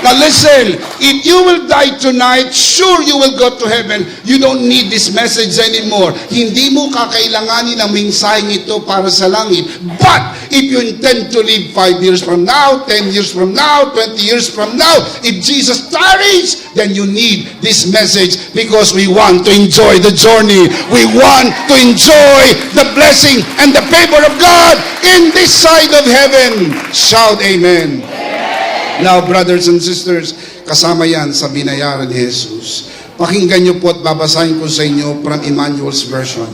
Now listen, If you will die tonight, sure you will go to heaven. You don't need this message anymore. Hindi mo kakailanganin ang mensaheng ito para sa langit. But, if you intend to live 5 years from now, 10 years from now, 20 years from now, if Jesus tarries, then you need this message because we want to enjoy the journey. We want to enjoy the blessing and the favor of God in this side of heaven. Shout amen. Now, brothers and sisters, kasama yan sa binayaran ni Jesus. Pakinggan niyo po at babasahin ko sa inyo from Emmanuel's version.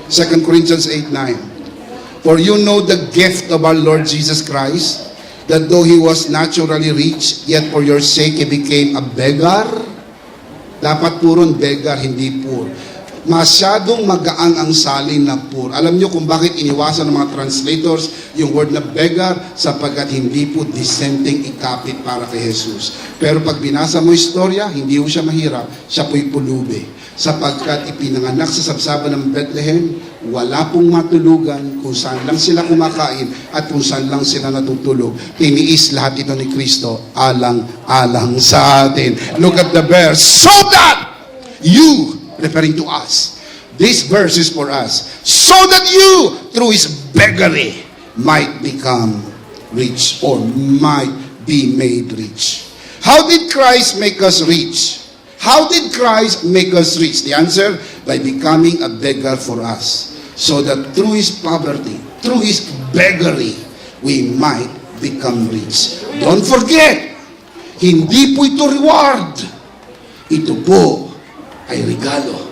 2 Corinthians 8:9. For you know the gift of our Lord Jesus Christ, that though He was naturally rich, yet for your sake He became a beggar. Dapat puron beggar, hindi poor. Masyadong magaan ang salin na poor. Alam niyo kung bakit iniwasan ng mga translators yung word na beggar? Sapagkat hindi po dissenting ikapit para kay Jesus. Pero pag binasa mo istorya, hindi po siya mahirap. Siya po'y pulubi. Sapagkat ipinanganak sa sabsaban ng Bethlehem, wala pong matulugan kung saan lang sila kumakain at kung saan lang sila natutulog. Tiniis lahat ito ni Kristo, alang-alang sa atin. Look at the verse. So that you, referring to us, this verse is for us, so that you, through His beggary, might become rich or might be made rich. How did Christ make us rich? How did Christ make us rich? The answer, by becoming a beggar for us. So that through His poverty, through His beggary, we might become rich. Don't forget, hindi po ito reward. Ito po ay regalo.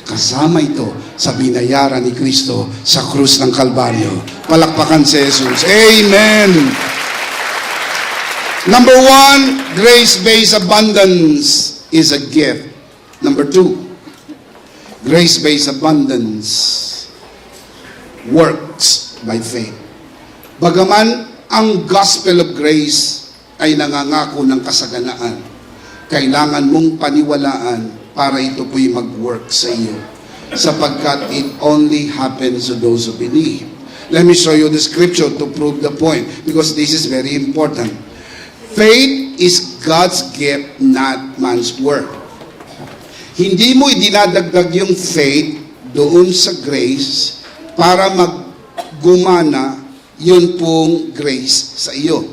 Kasama ito sa binayaran ni Kristo sa krus ng Kalbaryo. Palakpakan si Jesus. Amen! Number 1, grace-based abundance is a gift. Number 2, grace-based abundance works by faith. Bagaman ang gospel of grace ay nangangako ng kasaganaan, kailangan mong paniwalaan para ito po'y mag-work sa iyo. Sapagkat it only happens to those who believe. Let me show you the scripture to prove the point, because this is very important. Faith is God's gift, not man's work. Hindi mo idinadagdag yung faith doon sa grace para maggumana yun pong grace sa iyo.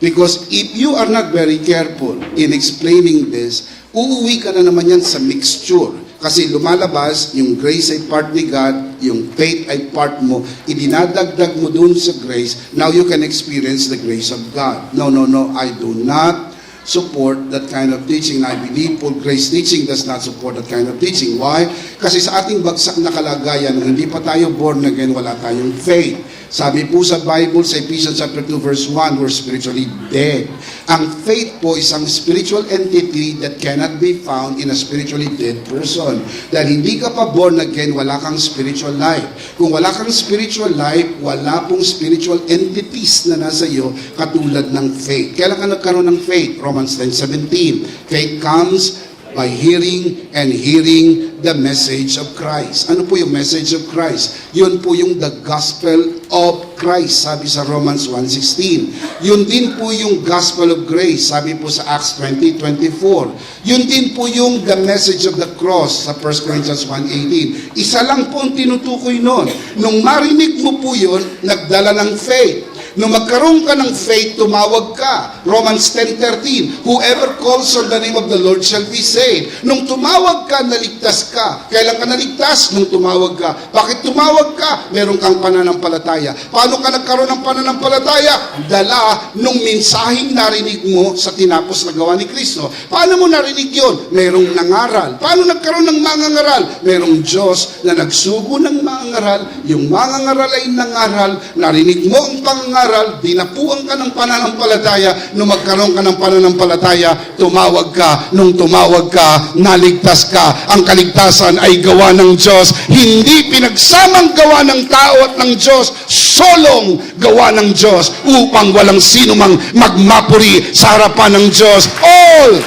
Because if you are not very careful in explaining this, uuwi ka na naman yan sa mixture. Kasi lumalabas, yung grace ay part ni God, yung faith ay part mo, idinadagdag mo dun sa grace, now you can experience the grace of God. No, I do not support that kind of teaching. I believe full grace teaching does not support that kind of teaching. Why? Kasi sa ating bagsak na kalagayan, nung hindi pa tayo born again, wala tayong faith. Sabi po sa Bible, sa Ephesians chapter 2 verse 1, we're spiritually dead. Ang faith po is ang spiritual entity that cannot be found in a spiritually dead person. Dahil hindi ka pa born again, wala kang spiritual life. Kung wala kang spiritual life, wala pong spiritual entities na nasa iyo katulad ng faith. Kailan ka nagkaroon ng faith? Romans 10:17. Faith comes by hearing and hearing the message of Christ. Ano po yung message of Christ? Yun po yung the gospel of Christ, sabi sa Romans 1:16. Yun din po yung gospel of grace, sabi po sa Acts 20:24. Yun din po yung the message of the cross sa 1 Corinthians 1:18. Isa lang po ang tinutukoy nun. Nung marinig mo po yun, nagdala ng faith. Nung magkaroon ka ng faith, tumawag ka. Romans 10:13, whoever calls on the name of the Lord shall be saved. Nung tumawag ka, naligtas ka. Kailan ka naligtas? Nung tumawag ka. Bakit tumawag ka? Meron kang pananampalataya. Paano ka nagkaroon ng pananampalataya? Dala nung mensaheng narinig mo sa tinapos na gawa ni Kristo. Paano mo narinig yun? Merong nangaral. Paano nagkaroon ng mangangaral? Merong Diyos na nagsugo ng mangangaral. Yung mangangaral ay nangaral. Narinig mo ang pangangaral. Dinapuan ka ng pananampalataya. Nung magkaroon ka ng pananampalataya, tumawag ka. Nung tumawag ka, naligtas ka. Ang kaligtasan ay gawa ng Diyos. Hindi pinagsamang gawa ng tao at ng Diyos. Solong gawa ng Diyos upang walang sino mang magmapuri sa harapan ng Diyos. All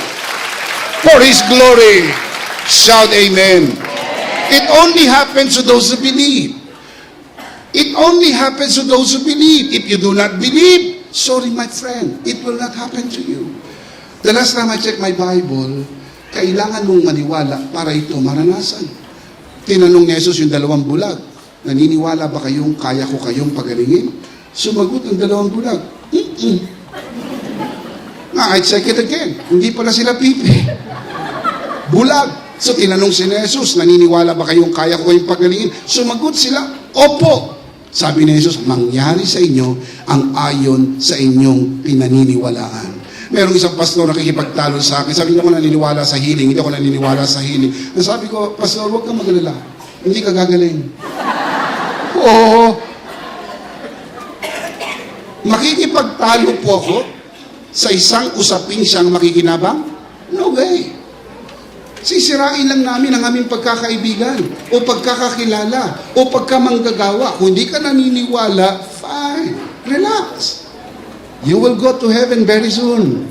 for His glory. Shout amen. It only happens to those who believe. It only happens to those who believe. If you do not believe, sorry my friend, it will not happen to you. The last time I checked my Bible, kailangan mong maniwala para ito maranasan. Tinanong ni Jesus yung dalawang bulag, naniniwala ba kayong kaya ko kayong pagalingin? Sumagot ang dalawang bulag, I check it again. Hindi pala sila pipi. Bulag. So tinanong si Jesus, naniniwala ba kayong kaya ko kayong pagalingin? Sumagot sila, opo. Sabi ni Jesus, mangyari sa inyo ang ayon sa inyong pinaniniwalaan. Merong isang pastor nakikipagtalo sa akin. Sabi, hindi ako naniniwala sa healing. Hindi ako naniniwala sa healing. Sabi ko, pastor, huwag kang magalala. Hindi ka gagaling. Oo. Makikipagtalo po ako sa isang usapin siyang makikinabang? No way. Sisirain lang namin ang aming pagkakaibigan o pagkakakilala o pagkamanggagawa. Kung hindi ka naniniwala, fine. Relax. You will go to heaven very soon.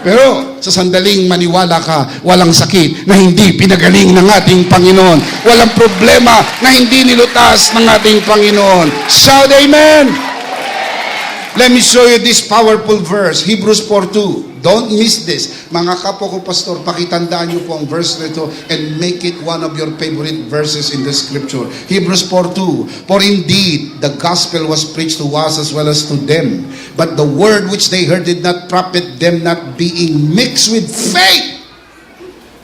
Pero sa sandaling maniwala ka, walang sakit na hindi pinagaling ng ating Panginoon. Walang problema na hindi nilutas ng ating Panginoon. Shout amen! Let me show you this powerful verse, Hebrews 4:2. Don't miss this. Mga kapo ko, pastor, pakitandaan niyo po ang verse nito and make it one of your favorite verses in the scripture. Hebrews 4:2. For indeed, the gospel was preached to us as well as to them. But the word which they heard did not profit them, not being mixed with faith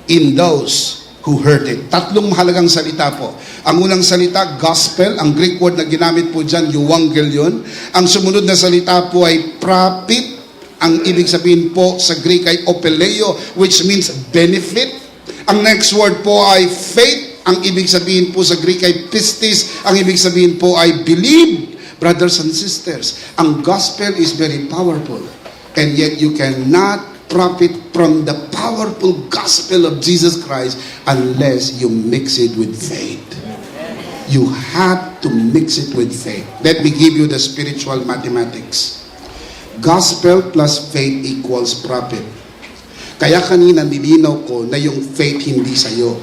in those who heard it. Tatlong mahalagang salita po. Ang unang salita, gospel. Ang Greek word na ginamit po dyan, euangelion. Ang sumunod na salita po ay profit. Ang ibig sabihin po sa Greek ay opeleo, which means benefit. Ang next word po ay faith. Ang ibig sabihin po sa Greek ay pistis. Ang ibig sabihin po ay believe. Brothers and sisters, ang gospel is very powerful. And yet you cannot profit from the powerful gospel of Jesus Christ unless you mix it with faith. You have to mix it with faith. Let me give you the spiritual mathematics. Gospel plus faith equals profit. Kaya kanina nilinaw ko na yung faith hindi sa'yo.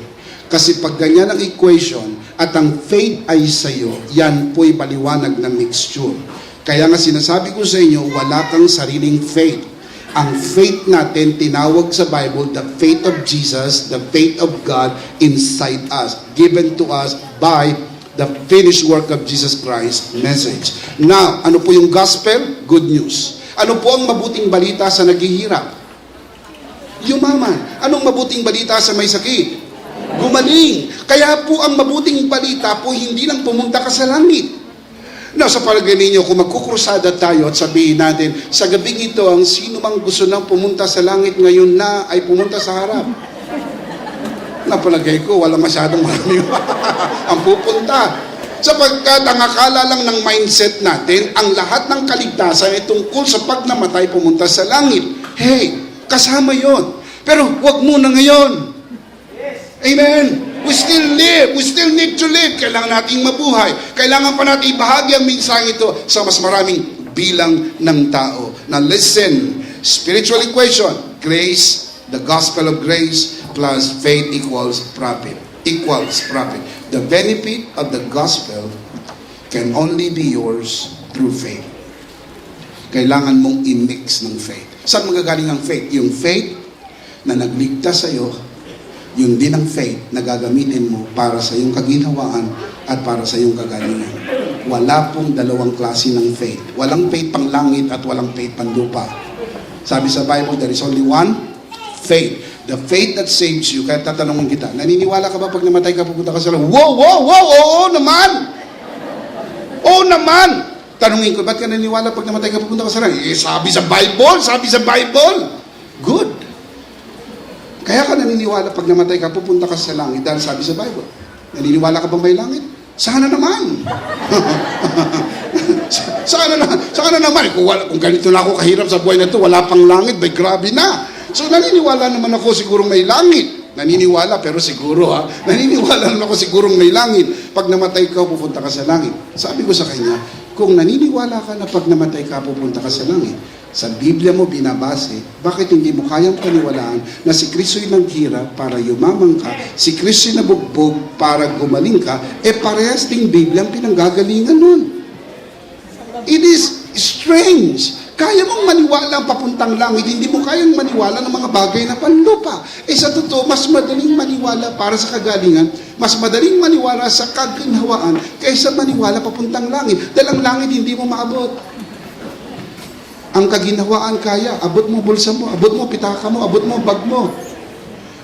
Kasi pag ganyan ang equation at ang faith ay sa'yo, yan po'y paliwanag na mixture. Kaya nga sinasabi ko sa inyo, wala kang sariling faith. Ang faith natin, tinawag sa Bible, the faith of Jesus, the faith of God inside us, given to us by the finished work of Jesus Christ message. Now, ano po yung gospel? Good news. Ano po ang mabuting balita sa naghihirap? Yumaman. Anong mabuting balita sa may sakit? Gumaling. Kaya po ang mabuting balita po hindi lang pumunta ka sa langit. Now, sa palagay ninyo, kung magkukrusada tayo at sabihin natin, sa gabing ito, ang sino mang gusto nang pumunta sa langit ngayon na ay pumunta sa harap. Napalagay ko, wala masyadong marami ang pupunta. Sapagkat ang akala lang ng mindset natin, ang lahat ng kaligtasan ay tungkol sa pag namatay pumunta sa langit. Hey, kasama yon. Pero wag muna ngayon. Amen. We still live. We still need to live. Kailangan nating mabuhay. Kailangan pa natin ibahagi ang minsang ito sa mas maraming bilang ng tao. Now listen, spiritual equation, grace, the gospel of grace plus faith equals profit. Equals profit. The benefit of the gospel can only be yours through faith. Kailangan mong i-mix ng faith. Saan magagaling ang faith? Yung faith na nagligtas sa'yo, yun din ang faith na gagamitin mo para sa iyong kaginhawaan at para sa iyong kagalingan. Wala pong dalawang klase ng faith. Walang faith pang langit at walang faith pang lupa. Sabi sa Bible, there is only one faith. The faith that saves you. Kaya tatanungin kita, naniniwala ka ba pag namatay ka pupunta ka sa langit? Wow, wow, wow, oo naman! Oo naman! Tanungin ko, ba't ka naniniwala pag namatay ka pupunta ka sa langit? Eh, sabi sa Bible! Good! Kaya ka naniniwala pag namatay ka, pupunta ka sa langit dahil sabi sa Bible. Naniniwala ka ba may langit? Sana naman. Sana naman. Kung ganito na ako kahirap sa buhay na ito, wala pang langit, bay grabe na. So naniniwala naman ako sigurong may langit. Naniniwala pero siguro naniniwala naman ako sigurong may langit. Pag namatay ka, pupunta ka sa langit. Sabi ko sa kanya, kung naniniwala ka na pag namatay ka, pupunta ka sa langit, sa Biblia mo binabase, bakit hindi mo kayang paniwalaan na si Kristo'y naghirap para yumaman ka, si Kristo'y nabugbog para gumaling ka, parehas ding Biblia ang pinanggagalingan nun. It is strange. Kaya mong maniwala ang papuntang langit, hindi mo kayang maniwala ng mga bagay na panlupa. Sa totoo, mas madaling maniwala para sa kagalingan, mas madaling maniwala sa kaginhawaan, kaysa maniwala papuntang langit. Dahil ang langit hindi mo maabot. Ang kaginhawaan kaya, abot mo bulsa mo, abot mo pitaka mo, abot mo bag mo.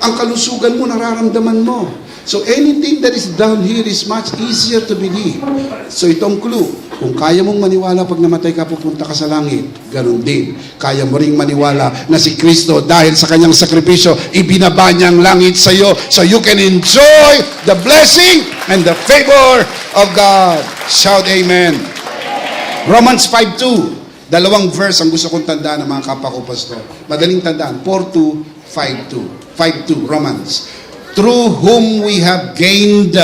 Ang kalusugan mo, nararamdaman mo. So anything that is down here is much easier to believe. So itong clue, kung kaya mong maniwala pag namatay ka, pupunta ka sa langit, ganun din. Kaya mo ring maniwala na si Kristo dahil sa kanyang sakripisyo, ibinaba niya ang langit sa iyo so you can enjoy the blessing and the favor of God. Shout amen. Romans 5:2. Dalawang verse ang gusto kong tandaan ng mga kapwa ko, pastor. Madaling tandaan. 4:2, 5:2. 5:2, Romans. Through whom we have gained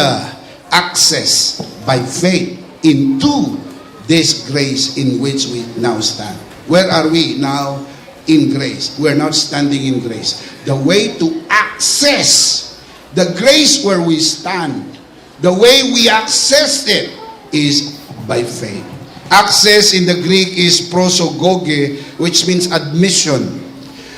access by faith into this grace in which we now stand. Where are we now? In grace. We're not standing in grace. The way to access the grace where we stand, the way we access it is by faith. Access in the Greek is prosogoge, which means admission.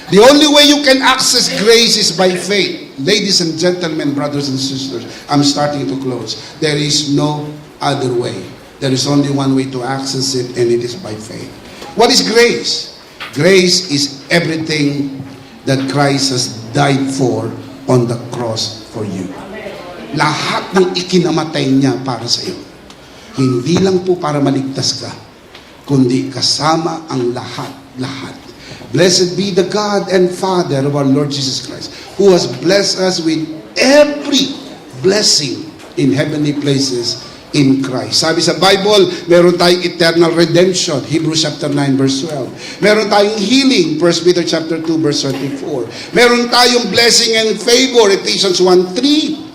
The only way you can access grace is by faith. Ladies and gentlemen, brothers and sisters, I'm starting to close. There is no other way. There is only one way to access it, and it is by faith. What is grace? Grace is everything that Christ has died for on the cross for you. Lahat ng ikinamatay niya para sa iyo. Hindi lang po para maligtas ka, kundi kasama ang lahat. Blessed be the God and Father of our Lord Jesus Christ, who has blessed us with every blessing in heavenly places in Christ. Sabi sa Bible, meron tayong eternal redemption, Hebrews chapter 9 verse 12. Meron tayong healing, 1 Peter chapter 2 verse 34. Meron tayong blessing and favor, Ephesians 1:3.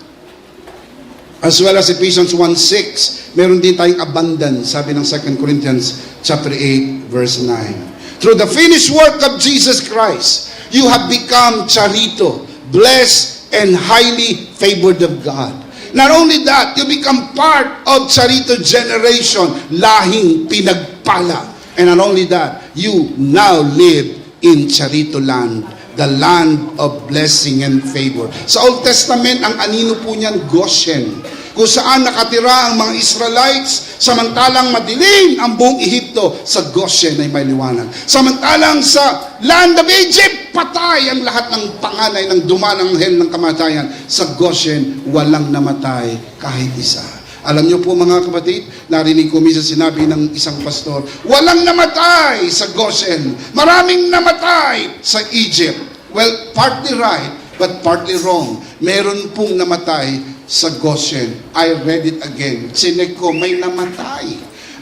As well as Ephesians 1:6. Meron din tayong abundance, sabi ng 2 Corinthians chapter 8 verse 9. Through the finished work of Jesus Christ, you have become charito, blessed and highly favored of God. Not only that, you become part of charito generation, lahing pinagpala. And not only that, you now live in charito land, the land of blessing and favor. Sa Old Testament, ang anino po niyan, Goshen, kung saan nakatira ang mga Israelites, samantalang madilim ang buong Ehipto, sa Goshen ay may liwanag. Samantalang sa land of Egypt, patay ang lahat ng panganay ng dumanang anghel ng kamatayan. Sa Goshen, walang namatay kahit isa. Alam niyo po mga kapatid, narinig ko minsan sinabi ng isang pastor, walang namatay sa Goshen, maraming namatay sa Egypt. Well, partly right, but partly wrong. Meron pong namatay sa Goshen. I read it again. Sinek ko, may namatay.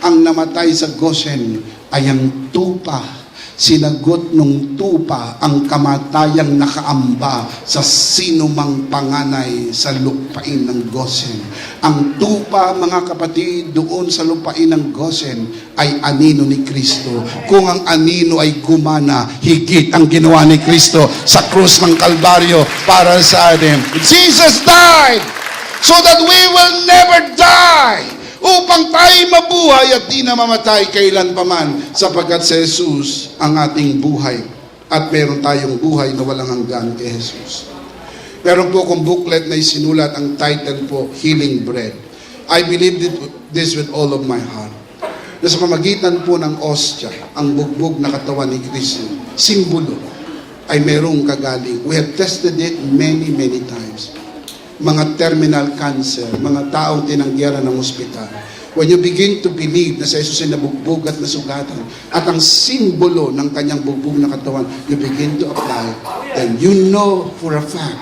Ang namatay sa Goshen ay ang tupa. Sinagot nung tupa ang kamatayang nakaamba sa sinumang panganay sa lupain ng Goshen. Ang tupa, mga kapatid, doon sa lupain ng Goshen ay anino ni Kristo. Kung ang anino ay gumana, higit ang ginawa ni Kristo sa krus ng Kalbaryo para sa atin. Jesus died so that we will never die, upang tayo mabuhay at di na mamatay kailan paman, sapagkat si Jesus ang ating buhay at meron tayong buhay na walang hanggan kay Jesus. Meron po akong booklet na isinulat, ang title po, Healing Bread. I believe this with all of my heart. Na sa pamagitan po ng ostya, ang bugbog na katawan ni Kristo, simbolo ay merong kagaling. We have tested it many times. Mga terminal cancer, mga taong tinanggihan ng ospital. When you begin to believe na sa Jesus ay nabugbog at nasugatan, at ang simbolo ng kanyang bugbog na katawan, you begin to apply, then you know for a fact,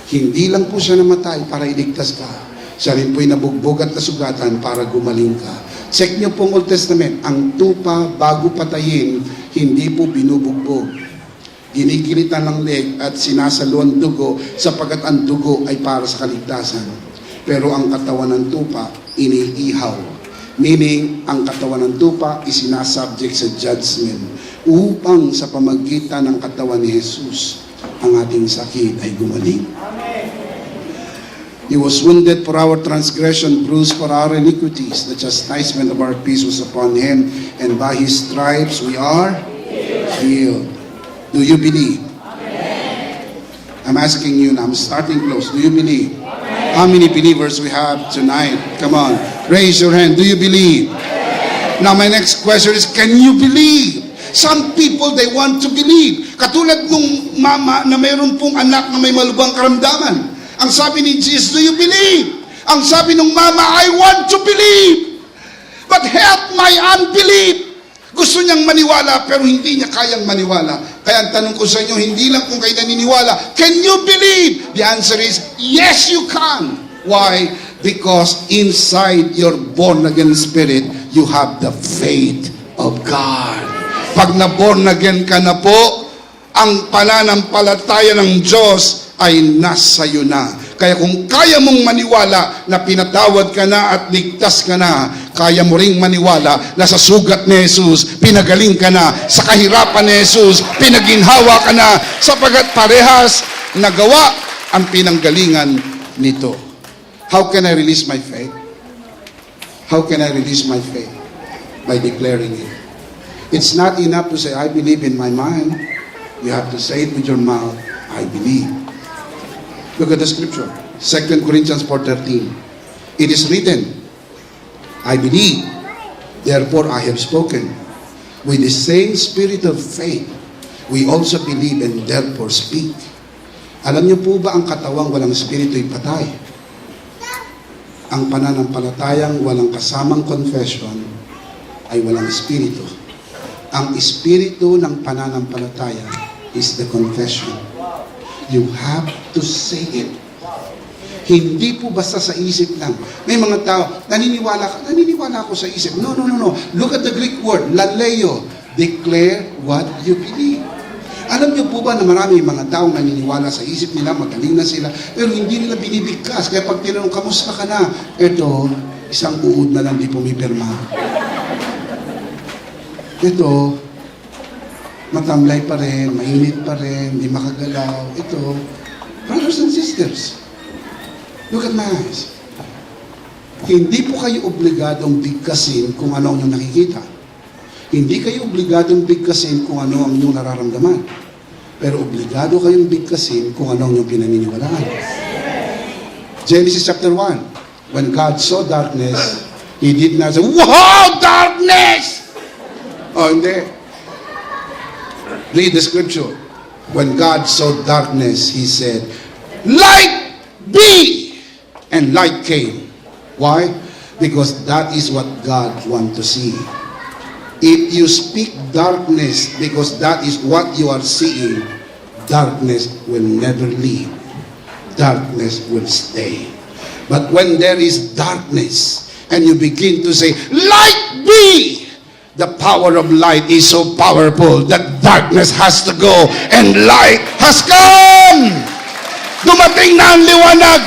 hindi lang po siya namatay para iligtas ka. Siya rin po'y nabugbog at nasugatan para gumaling ka. Check niyo pong Old Testament, ang tupa bago patayin, hindi po binubugbog. Ginigilitan ng leg at sinasalo ang dugo sapagkat ang dugo ay para sa kaligtasan. Pero ang katawan ng tupa, iniihaw. Meaning, ang katawan ng tupa isinasubject sa judgment upang sa pamagitan ng katawan ni Jesus, ang ating sakit ay gumaling. He was wounded for our transgression, bruised for our iniquities. The chastisement of our peace was upon him, and by his stripes we are healed. Do you believe? I'm asking you now, I'm starting close. Do you believe? How many believers we have tonight? Come on, raise your hand. Do you believe? Now my next question is, can you believe? Some people, they want to believe. Katulad nung mama na mayroon pong anak na may malubhang karamdaman. Ang sabi ni Jesus, do you believe? Ang sabi ng mama, I want to believe. But help my unbelief. Gusto niyang maniwala pero hindi niya kayang maniwala. Kaya ang tanong ko sa inyo, hindi lang kung kayo naniniwala, can you believe? The answer is, yes you can. Why? Because inside your born-again spirit, you have the faith of God. Pag na-born again ka na po, ang pananampalataya ng Diyos ay nasa iyo na. Kaya kung kaya mong maniwala na pinatawad ka na at ligtas ka na, kaya mo ring maniwala na sa sugat ni Jesus, pinagaling ka na, sa kahirapan ni Jesus, pinaginhawa ka na, sapagat parehas nagawa ang pinanggalingan nito. How can I release my faith? How can I release my faith? By declaring it. It's not enough to say, I believe in my mind. You have to say it with your mouth, I believe. Look at the scripture, 2 Corinthians 4:13. It is written, I believe, therefore I have spoken. With the same spirit of faith, we also believe and therefore speak. Alam niyo po ba ang katawang walang espiritu'y patay? Ang pananampalatayang walang kasamang confession ay walang espiritu. Ang espiritu ng pananampalataya is the confession. You have to say it. Hindi po basta sa isip lang. May mga tao, naniniwala ako sa isip. No. Look at the Greek word, laleo. Declare what you believe. Alam niyo po ba na marami mga taong naniniwala sa isip nila, magaling na sila, pero hindi nila binibigkas. Kaya pag tinanong, kamusta ka na? Ito, isang uod na lang di pumipirma. Ito, matamlay pa rin, mainit pa rin, hindi makagalaw. Ito, brothers and sisters, look at my eyes. Hindi po kayo obligadong bigkasin kung ano ang inyong nakikita. Hindi kayo obligadong bigkasin kung ano ang inyong nararamdaman. Pero obligado kayong bigkasin kung ano ang inyong pinaniniwalaan. Genesis chapter 1, when God saw darkness, He did not say, wow, darkness! Oh, hindi. Read the scripture. When God saw darkness, He said, light be! And light came. Why? Because that is what God wants to see. If you speak darkness because that is what you are seeing, darkness will never leave. Darkness will stay. But when there is darkness and you begin to say, light be! The power of light is so powerful that darkness has to go and light has come. Dumating na ang liwanag.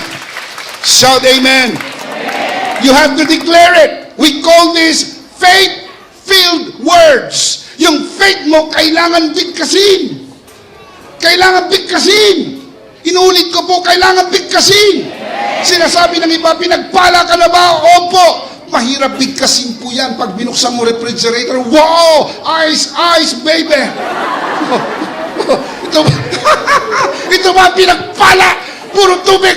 Shout amen. You have to declare it. We call this faith-filled words. Yung faith mo kailangan bigkasin. Kailangan bigkasin. Inuulit ko po, kailangan bigkasin. Sinasabi ng iba, pinagpala ka na ba? Opo. Mahirap bigkasin po yan pag binuksan mo refrigerator. Wow! Ice, baby! Ito ba pinagpala? Puro tubig!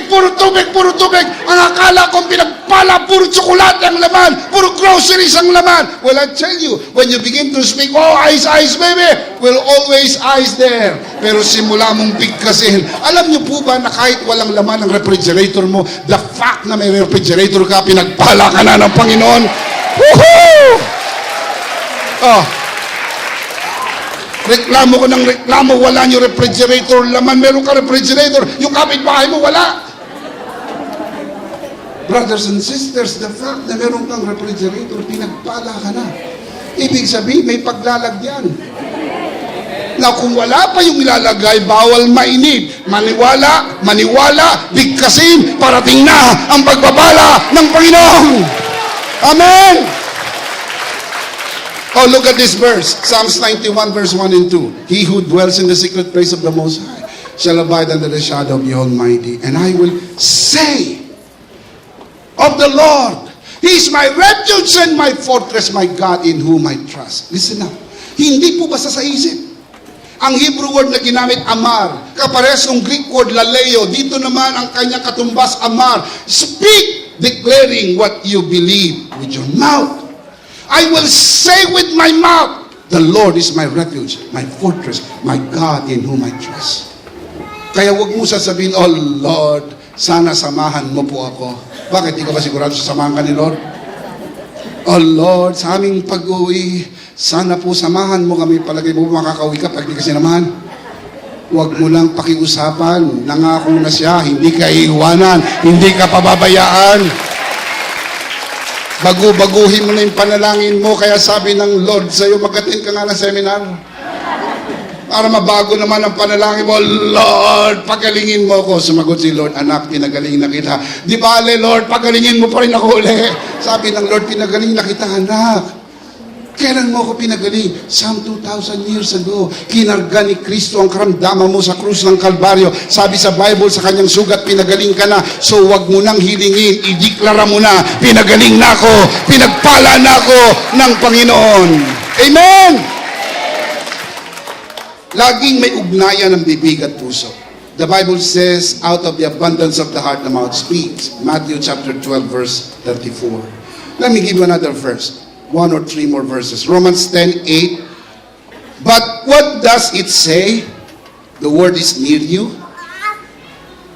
Ang akala kong pinagpala, puro tsokolate ang laman, puro groceries ang laman. Well, I tell you, when you begin to speak, oh, ice, baby, will always ice there. Pero simula mong bigkasin. Alam niyo po ba na kahit walang laman ang refrigerator mo, the fact na may refrigerator ka, pinagpala ka na ng Panginoon. Woohoo! Oh. Reklamo ko ng reklamo, wala niyo refrigerator, laman, meron ka refrigerator, yung kapitbahay mo, wala. Brothers and sisters, the fact na meron kang refrigerator, pinagpala ka na. Ibig sabihin, may paglalagyan. Now, kung wala pa yung ilalagay, bawal mainip. Maniwala, bigkasin, parating na ang pagbabala ng Panginoon. Amen! Oh, look at this verse. Psalms 91 verse 1 and 2. He who dwells in the secret place of the Most High shall abide under the shadow of the Almighty. And I will say of the Lord, He is my refuge and my fortress, my God in whom I trust. Listen now. Hindi po basta sa isip. Ang Hebrew word na ginamit, amar, kaparehas ng Greek word, laleo. Dito naman ang kanyang katumbas, amar. Speak, declaring what you believe with your mouth. I will say with my mouth, the Lord is my refuge, my fortress, my God in whom I trust. Kaya huwag mo sasabihin, oh Lord, sana samahan mo po ako. Bakit? Di ka ba sigurado sasamahan ka ni Lord? Oh Lord, sa aming pag-uwi, sana po samahan mo kami. Palagay mo makakauwi ka pag di ka sinamahan. Huwag mo lang pakiusapan. Nangako na siya, hindi ka iiwanan, hindi ka pababayaan. Baguhin mo na yung panalangin mo. Kaya sabi ng Lord sa'yo, mag-attend ka nga ng seminar. Para mabago naman ang panalangin mo, Lord, pagalingin mo ako. Sumagot si Lord, anak, pinagaling na kita. Di bale, Lord, pagalingin mo pa rin ako uli. Sabi ng Lord, pinagaling na kita, anak. Kailan mo ako pinagaling? Some 2,000 years ago, kinarga ni Kristo ang karamdaman mo sa krus ng Kalbaryo. Sabi sa Bible, sa kanyang sugat, pinagaling ka na. So wag mo nang hilingin, ideklara mo na, pinagaling na ako, pinagpala na ako ng Panginoon. Amen! Laging may ugnayan ng bibig at puso. The Bible says, out of the abundance of the heart, the mouth speaks. Matthew chapter 12, verse 34. Let me give you another verse. 1 or 3 more verses. Romans 10:8. But what does it say? The word is near you.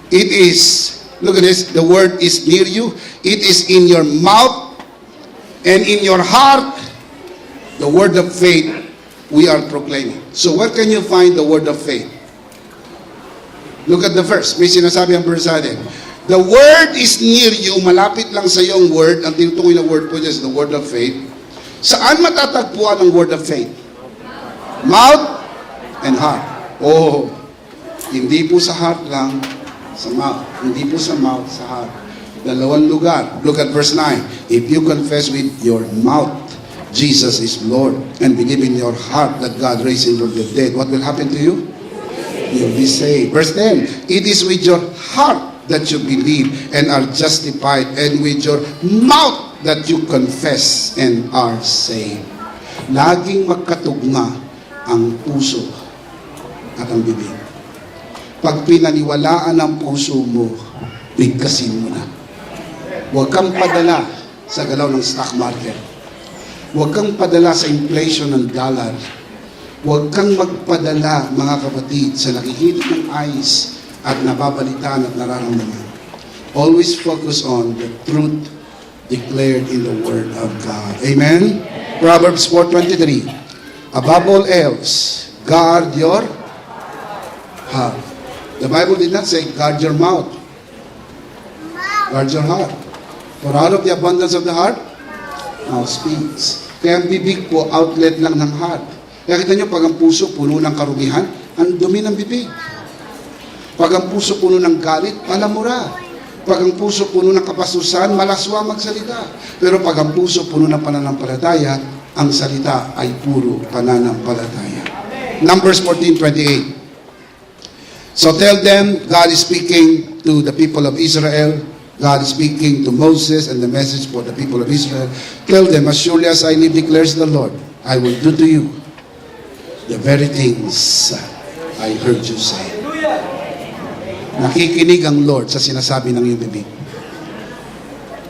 It is, look at this, the word is near you. It is in your mouth and in your heart. The word of faith we are proclaiming. So where can you find the word of faith? Look at the verse. May sinasabi ang verse natin. The word is near you. Malapit lang sa iyong word. Ang tinutukoy na word po is the word of faith. Saan matatagpuan ang word of faith? Mouth and heart. Oh, hindi po sa heart lang, sa mouth. Hindi po sa mouth, sa heart. Dalawang lugar. Look at verse 9. If you confess with your mouth, Jesus is Lord, and believe in your heart that God raised him from the dead, what will happen to you? You'll be saved. Verse 10. It is with your heart that you believe and are justified, and with your mouth that you confess and are saved. Laging magkatugma ang puso at ang bibig. Pag pinaniwalaan ang puso mo, bigkasin mo na. Huwag kang padala sa galaw ng stock market. Huwag kang padala sa inflation ng dollar. Huwag kang magpadala, mga kapatid, sa nakikita ng eyes at nababalitaan at nararamdaman. Always focus on the truth declared in the Word of God. Amen? Proverbs 4:23. Above all else, guard your heart. The Bible did not say, guard your mouth. Guard your heart. For out of the abundance of the heart, mouth speaks. Kaya ang bibig po, outlet lang ng heart. Kaya kita nyo, pag ang puso puno ng karumihan, ang dumi ng bibig. Pag ang puso puno ng galit, palamura. Pag ang puso puno ng kapasusan, malaswa magsalita. Pero pag ang puso puno ng pananampalataya, ang salita ay puro pananampalataya. Numbers 14:28. So tell them, God is speaking to the people of Israel. God is speaking to Moses and the message for the people of Israel. Tell them, as surely as I live, declares the Lord, I will do to you the very things I heard you say. Nakikinig ang Lord sa sinasabi ng iyong bibig.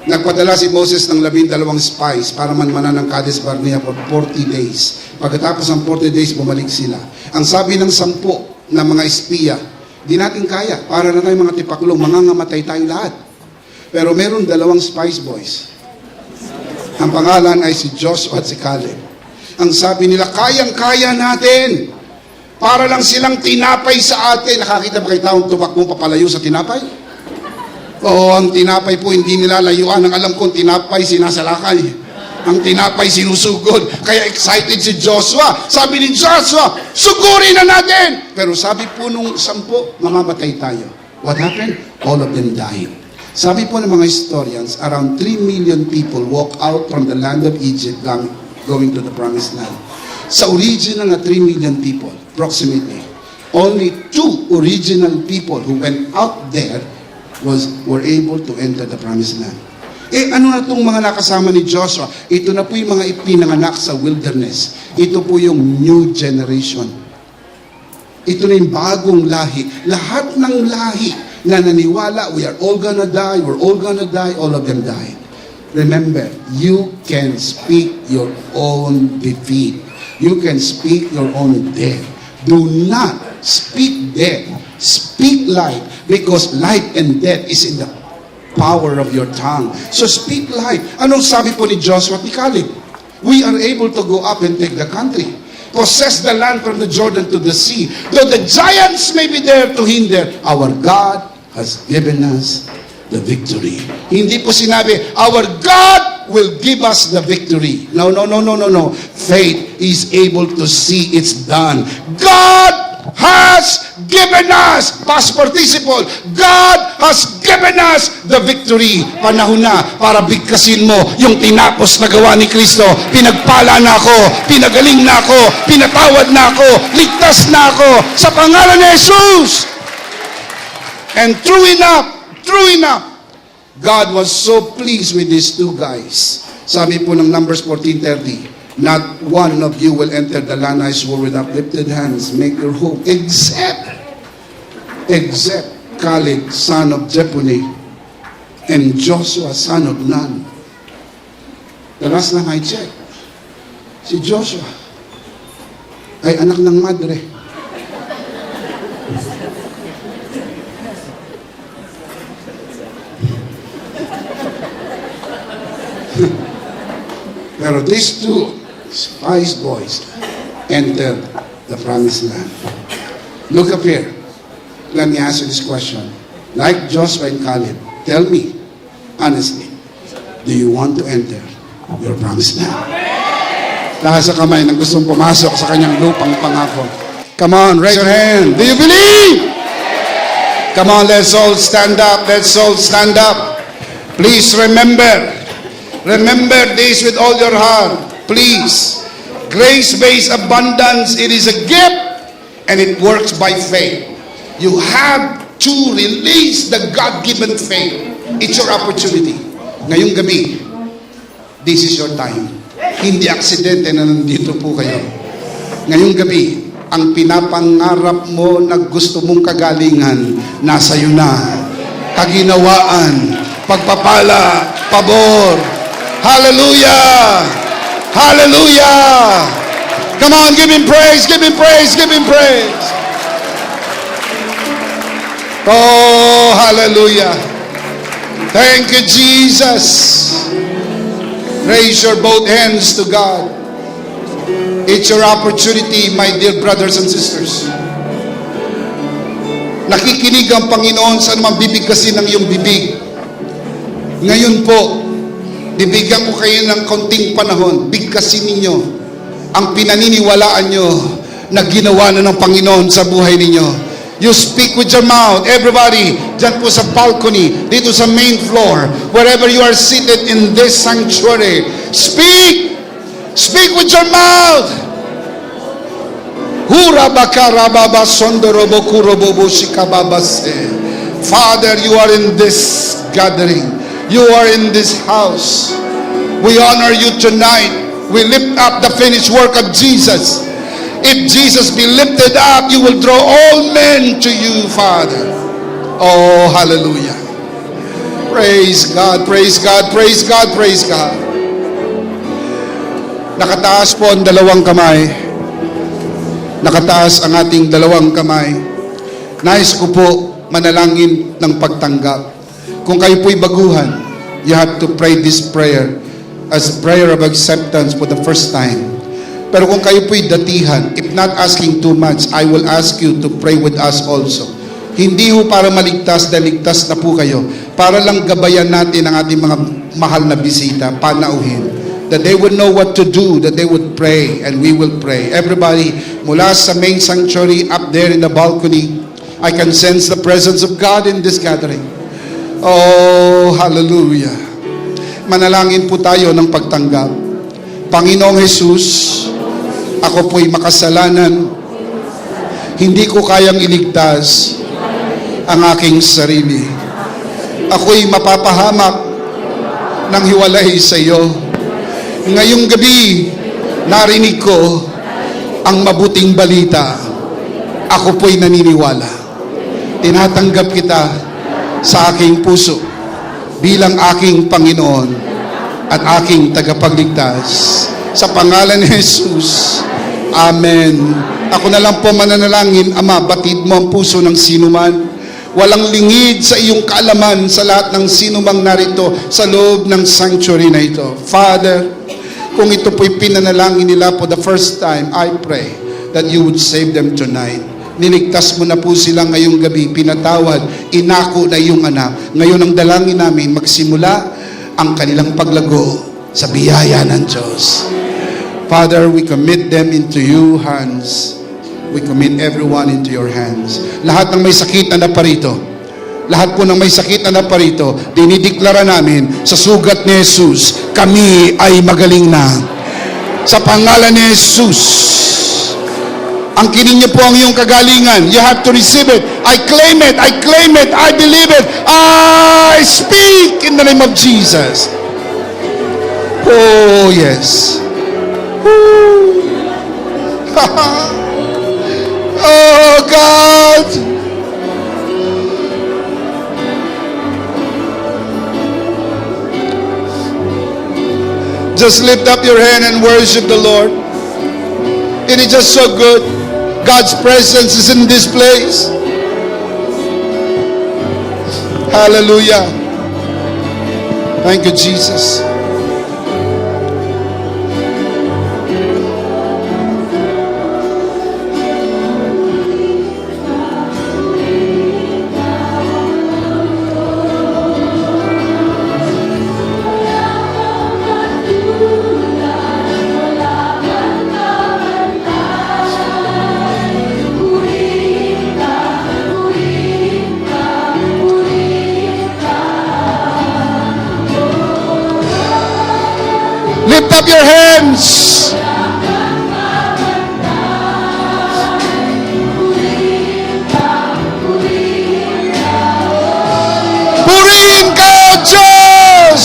Nagpadala si Moses ng 12 spies para manmanan ng Kadesh Barnea for 40 days. Pagkatapos ng 40 days, bumalik sila. Ang sabi ng 10 na mga espiya, di natin kaya. Para na tayong mga tipaklong, mangangamatay tayong lahat. Pero meron 2 spies boys. Ang pangalan ay si Joshua at si Caleb. Ang sabi nila, kayang-kaya natin. Para lang silang tinapay sa atin. Nakakita ba kayo taong tumakbong papalayo sa tinapay? Oo, ang tinapay po hindi nila layuan. Ang alam ko, tinapay sinasalakay. Ang tinapay sinusugod. Kaya excited si Joshua. Sabi ni Joshua, sugurin na natin! Pero sabi po nung 10, mamamatay tayo. What happened? All of them died. Sabi po ng mga historians, around 3 million people walk out from the land of Egypt going to the promised land. Sa original na 3 million people, approximately, only 2 original people who went out there were able to enter the promised land. Ano na itong mga nakasama ni Joshua? Ito na po yung mga ipinanganak sa wilderness. Ito po yung new generation. Ito na yung bagong lahi. Lahat ng lahi na naniwala, we are all gonna die, we're all gonna die, all of them died. Remember, you can speak your own defeat. You can speak your own death. Do not speak death. Speak life, because life and death is in the power of your tongue. So speak life. Anong sabi po ni Joshua at ni Caleb? We are able to go up and take the country. Possess the land from the Jordan to the sea. Though the giants may be there to hinder, our God has given us the victory. Hindi po sinabi, our God will give us the victory. No. Faith is able to see it's done. God has given us, past participle, God has given us the victory. Panahon na para bigkasin mo yung tinapos na gawa ni Kristo. Pinagpala na ako, pinagaling na ako, pinatawad na ako, ligtas na ako sa pangalan ni Jesus. And true enough, God was so pleased with these two guys. Sabi po ng Numbers 14:30, not one of you will enter the land I swore with uplifted hands. Make your hope. Except Caleb, son of Jephunneh, and Joshua, son of Nun. The last lang I checked, si Joshua ay anak ng madre. Pero these two spies boys entered the promised land. Look up here. Let me ask you this question. Like Joshua and Caleb, tell me, honestly, do you want to enter your promised land? Taas sa kamay ng gustong pumasok sa kanyang lupang pangako. Come on, raise your hand. Do you believe? Come on, let's all stand up. Let's all stand up. Please remember this with all your heart. Please. Grace-based abundance, it is a gift and it works by faith. You have to release the God-given faith. It's your opportunity. Ngayong gabi, this is your time. Hindi aksidente na nandito po kayo. Ngayong gabi, ang pinapangarap mo na gusto mong kagalingan, nasa iyo na. Kaginawaan, pagpapala, pabor. Hallelujah! Hallelujah! Come on, give him praise, give him praise, give him praise. Oh, hallelujah. Thank you, Jesus. Raise your both hands to God. It's your opportunity, my dear brothers and sisters. Nakikinig ang Panginoon sa anumang bibigkasin ng iyong bibig. Ngayon po, bibigyan ko kayo ng konting panahon. Bigkasin ninyo ang pinaniniwalaan nyo na ginawa na ng Panginoon sa buhay ninyo. You speak with your mouth. Everybody, dyan po sa balcony, dito sa main floor, wherever you are seated in this sanctuary, speak! Speak with your mouth! Father, you are in this gathering. You are in this house. We honor you tonight. We lift up the finished work of Jesus. If Jesus be lifted up, you will draw all men to you, Father. Oh, hallelujah. Praise God, praise God, praise God, praise God. Nakataas po ang dalawang kamay. Nakataas ang ating dalawang kamay. Nais ko po manalangin ng pagtanggap. Kung kayo po'y baguhan, you have to pray this prayer as a prayer of acceptance for the first time. Pero kung kayo po'y datihan, if not asking too much, I will ask you to pray with us also. Hindi ho para maligtas, dahil ligtas na po kayo. Para lang gabayan natin ang ating mga mahal na bisita, panauhin. That they would know what to do, that they would pray, and we will pray. Everybody, mula sa main sanctuary, up there in the balcony, I can sense the presence of God in this gathering. Oh, hallelujah. Manalangin po tayo ng pagtanggap. Panginoong Jesus, ako po'y makasalanan. Hindi ko kayang iligtas ang aking sarili. Ako'y mapapahamak ng hiwalay sa iyo. Ngayong gabi, narinig ko ang mabuting balita. ako po'y naniniwala. Tinatanggap kita sa aking puso bilang aking Panginoon at aking tagapagligtas. Sa pangalan ni Jesus. Amen. Ako na lang po mananalangin, Ama, batid mo ang puso ng sinuman. Walang lingid sa iyong kaalaman sa lahat ng sinumang narito sa loob ng sanctuary na ito. Father, kung ito po'y pinanalangin nila for the first time, I pray that you would save them tonight. Niligtas mo na po sila ngayong gabi, pinatawad, inako na iyong anak. Ngayon ang dalangin namin, magsimula ang kanilang paglago sa biyaya ng Diyos. Father, we commit them into your hands. We commit everyone into your hands. Lahat ng may sakit na naparito, lahat po ng may sakit na naparito, dinideklara namin sa sugat ni Jesus, kami ay magaling na. Sa pangalan ni Jesus, angkinin niyo po ang iyong kagalingan. You have to receive it. I claim it. I claim it. I believe it. I speak in the name of Jesus. Oh, yes. Oh, God. Just lift up your hand and worship the Lord. It is just so good. God's presence is in this place. Hallelujah. Thank you, Jesus. Lift up your hands. Purihin ka, Diyos.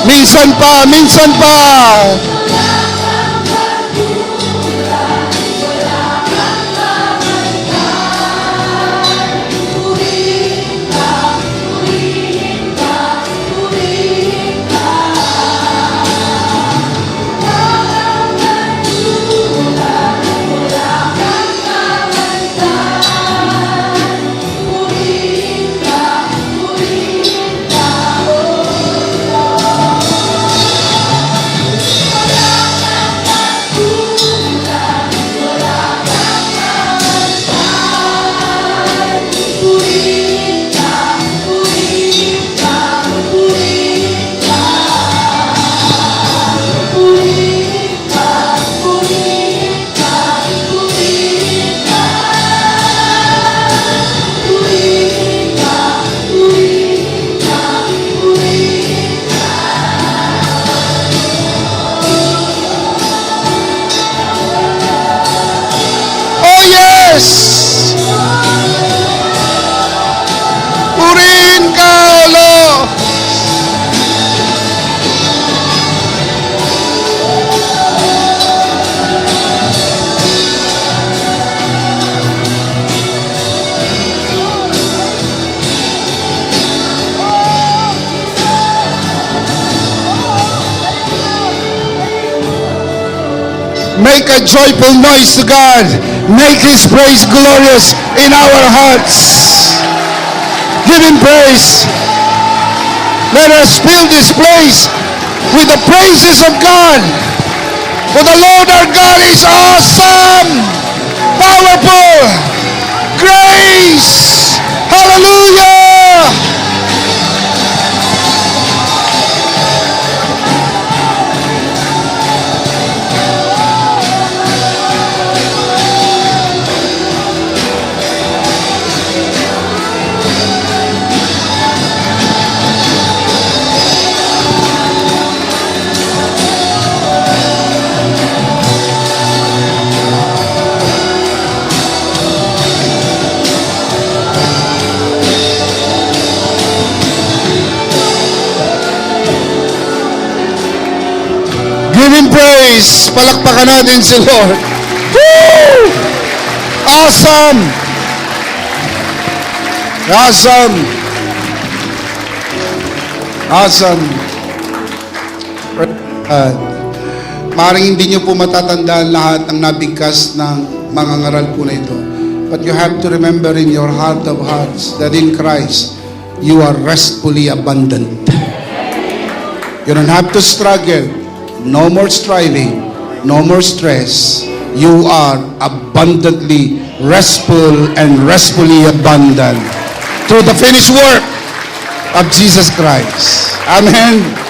Minsan pa, minsan pa. Purihin ka, Lord. Make a joyful noise to God. Make His praise glorious in our hearts. Give Him praise. Let us fill this place with the praises of God. For the Lord our God is awesome, powerful, grace. Hallelujah. praise. Palakpakan natin si Lord. Woo! Awesome! Awesome! Awesome! Maaaring hindi nyo po matatandaan lahat ng nabigkas ng mga ngaral po na ito. But you have to remember in your heart of hearts that in Christ, you are restfully abundant. You don't have to struggle. No more striving. No more stress. You are abundantly restful and restfully abundant through the finished work of Jesus Christ. Amen.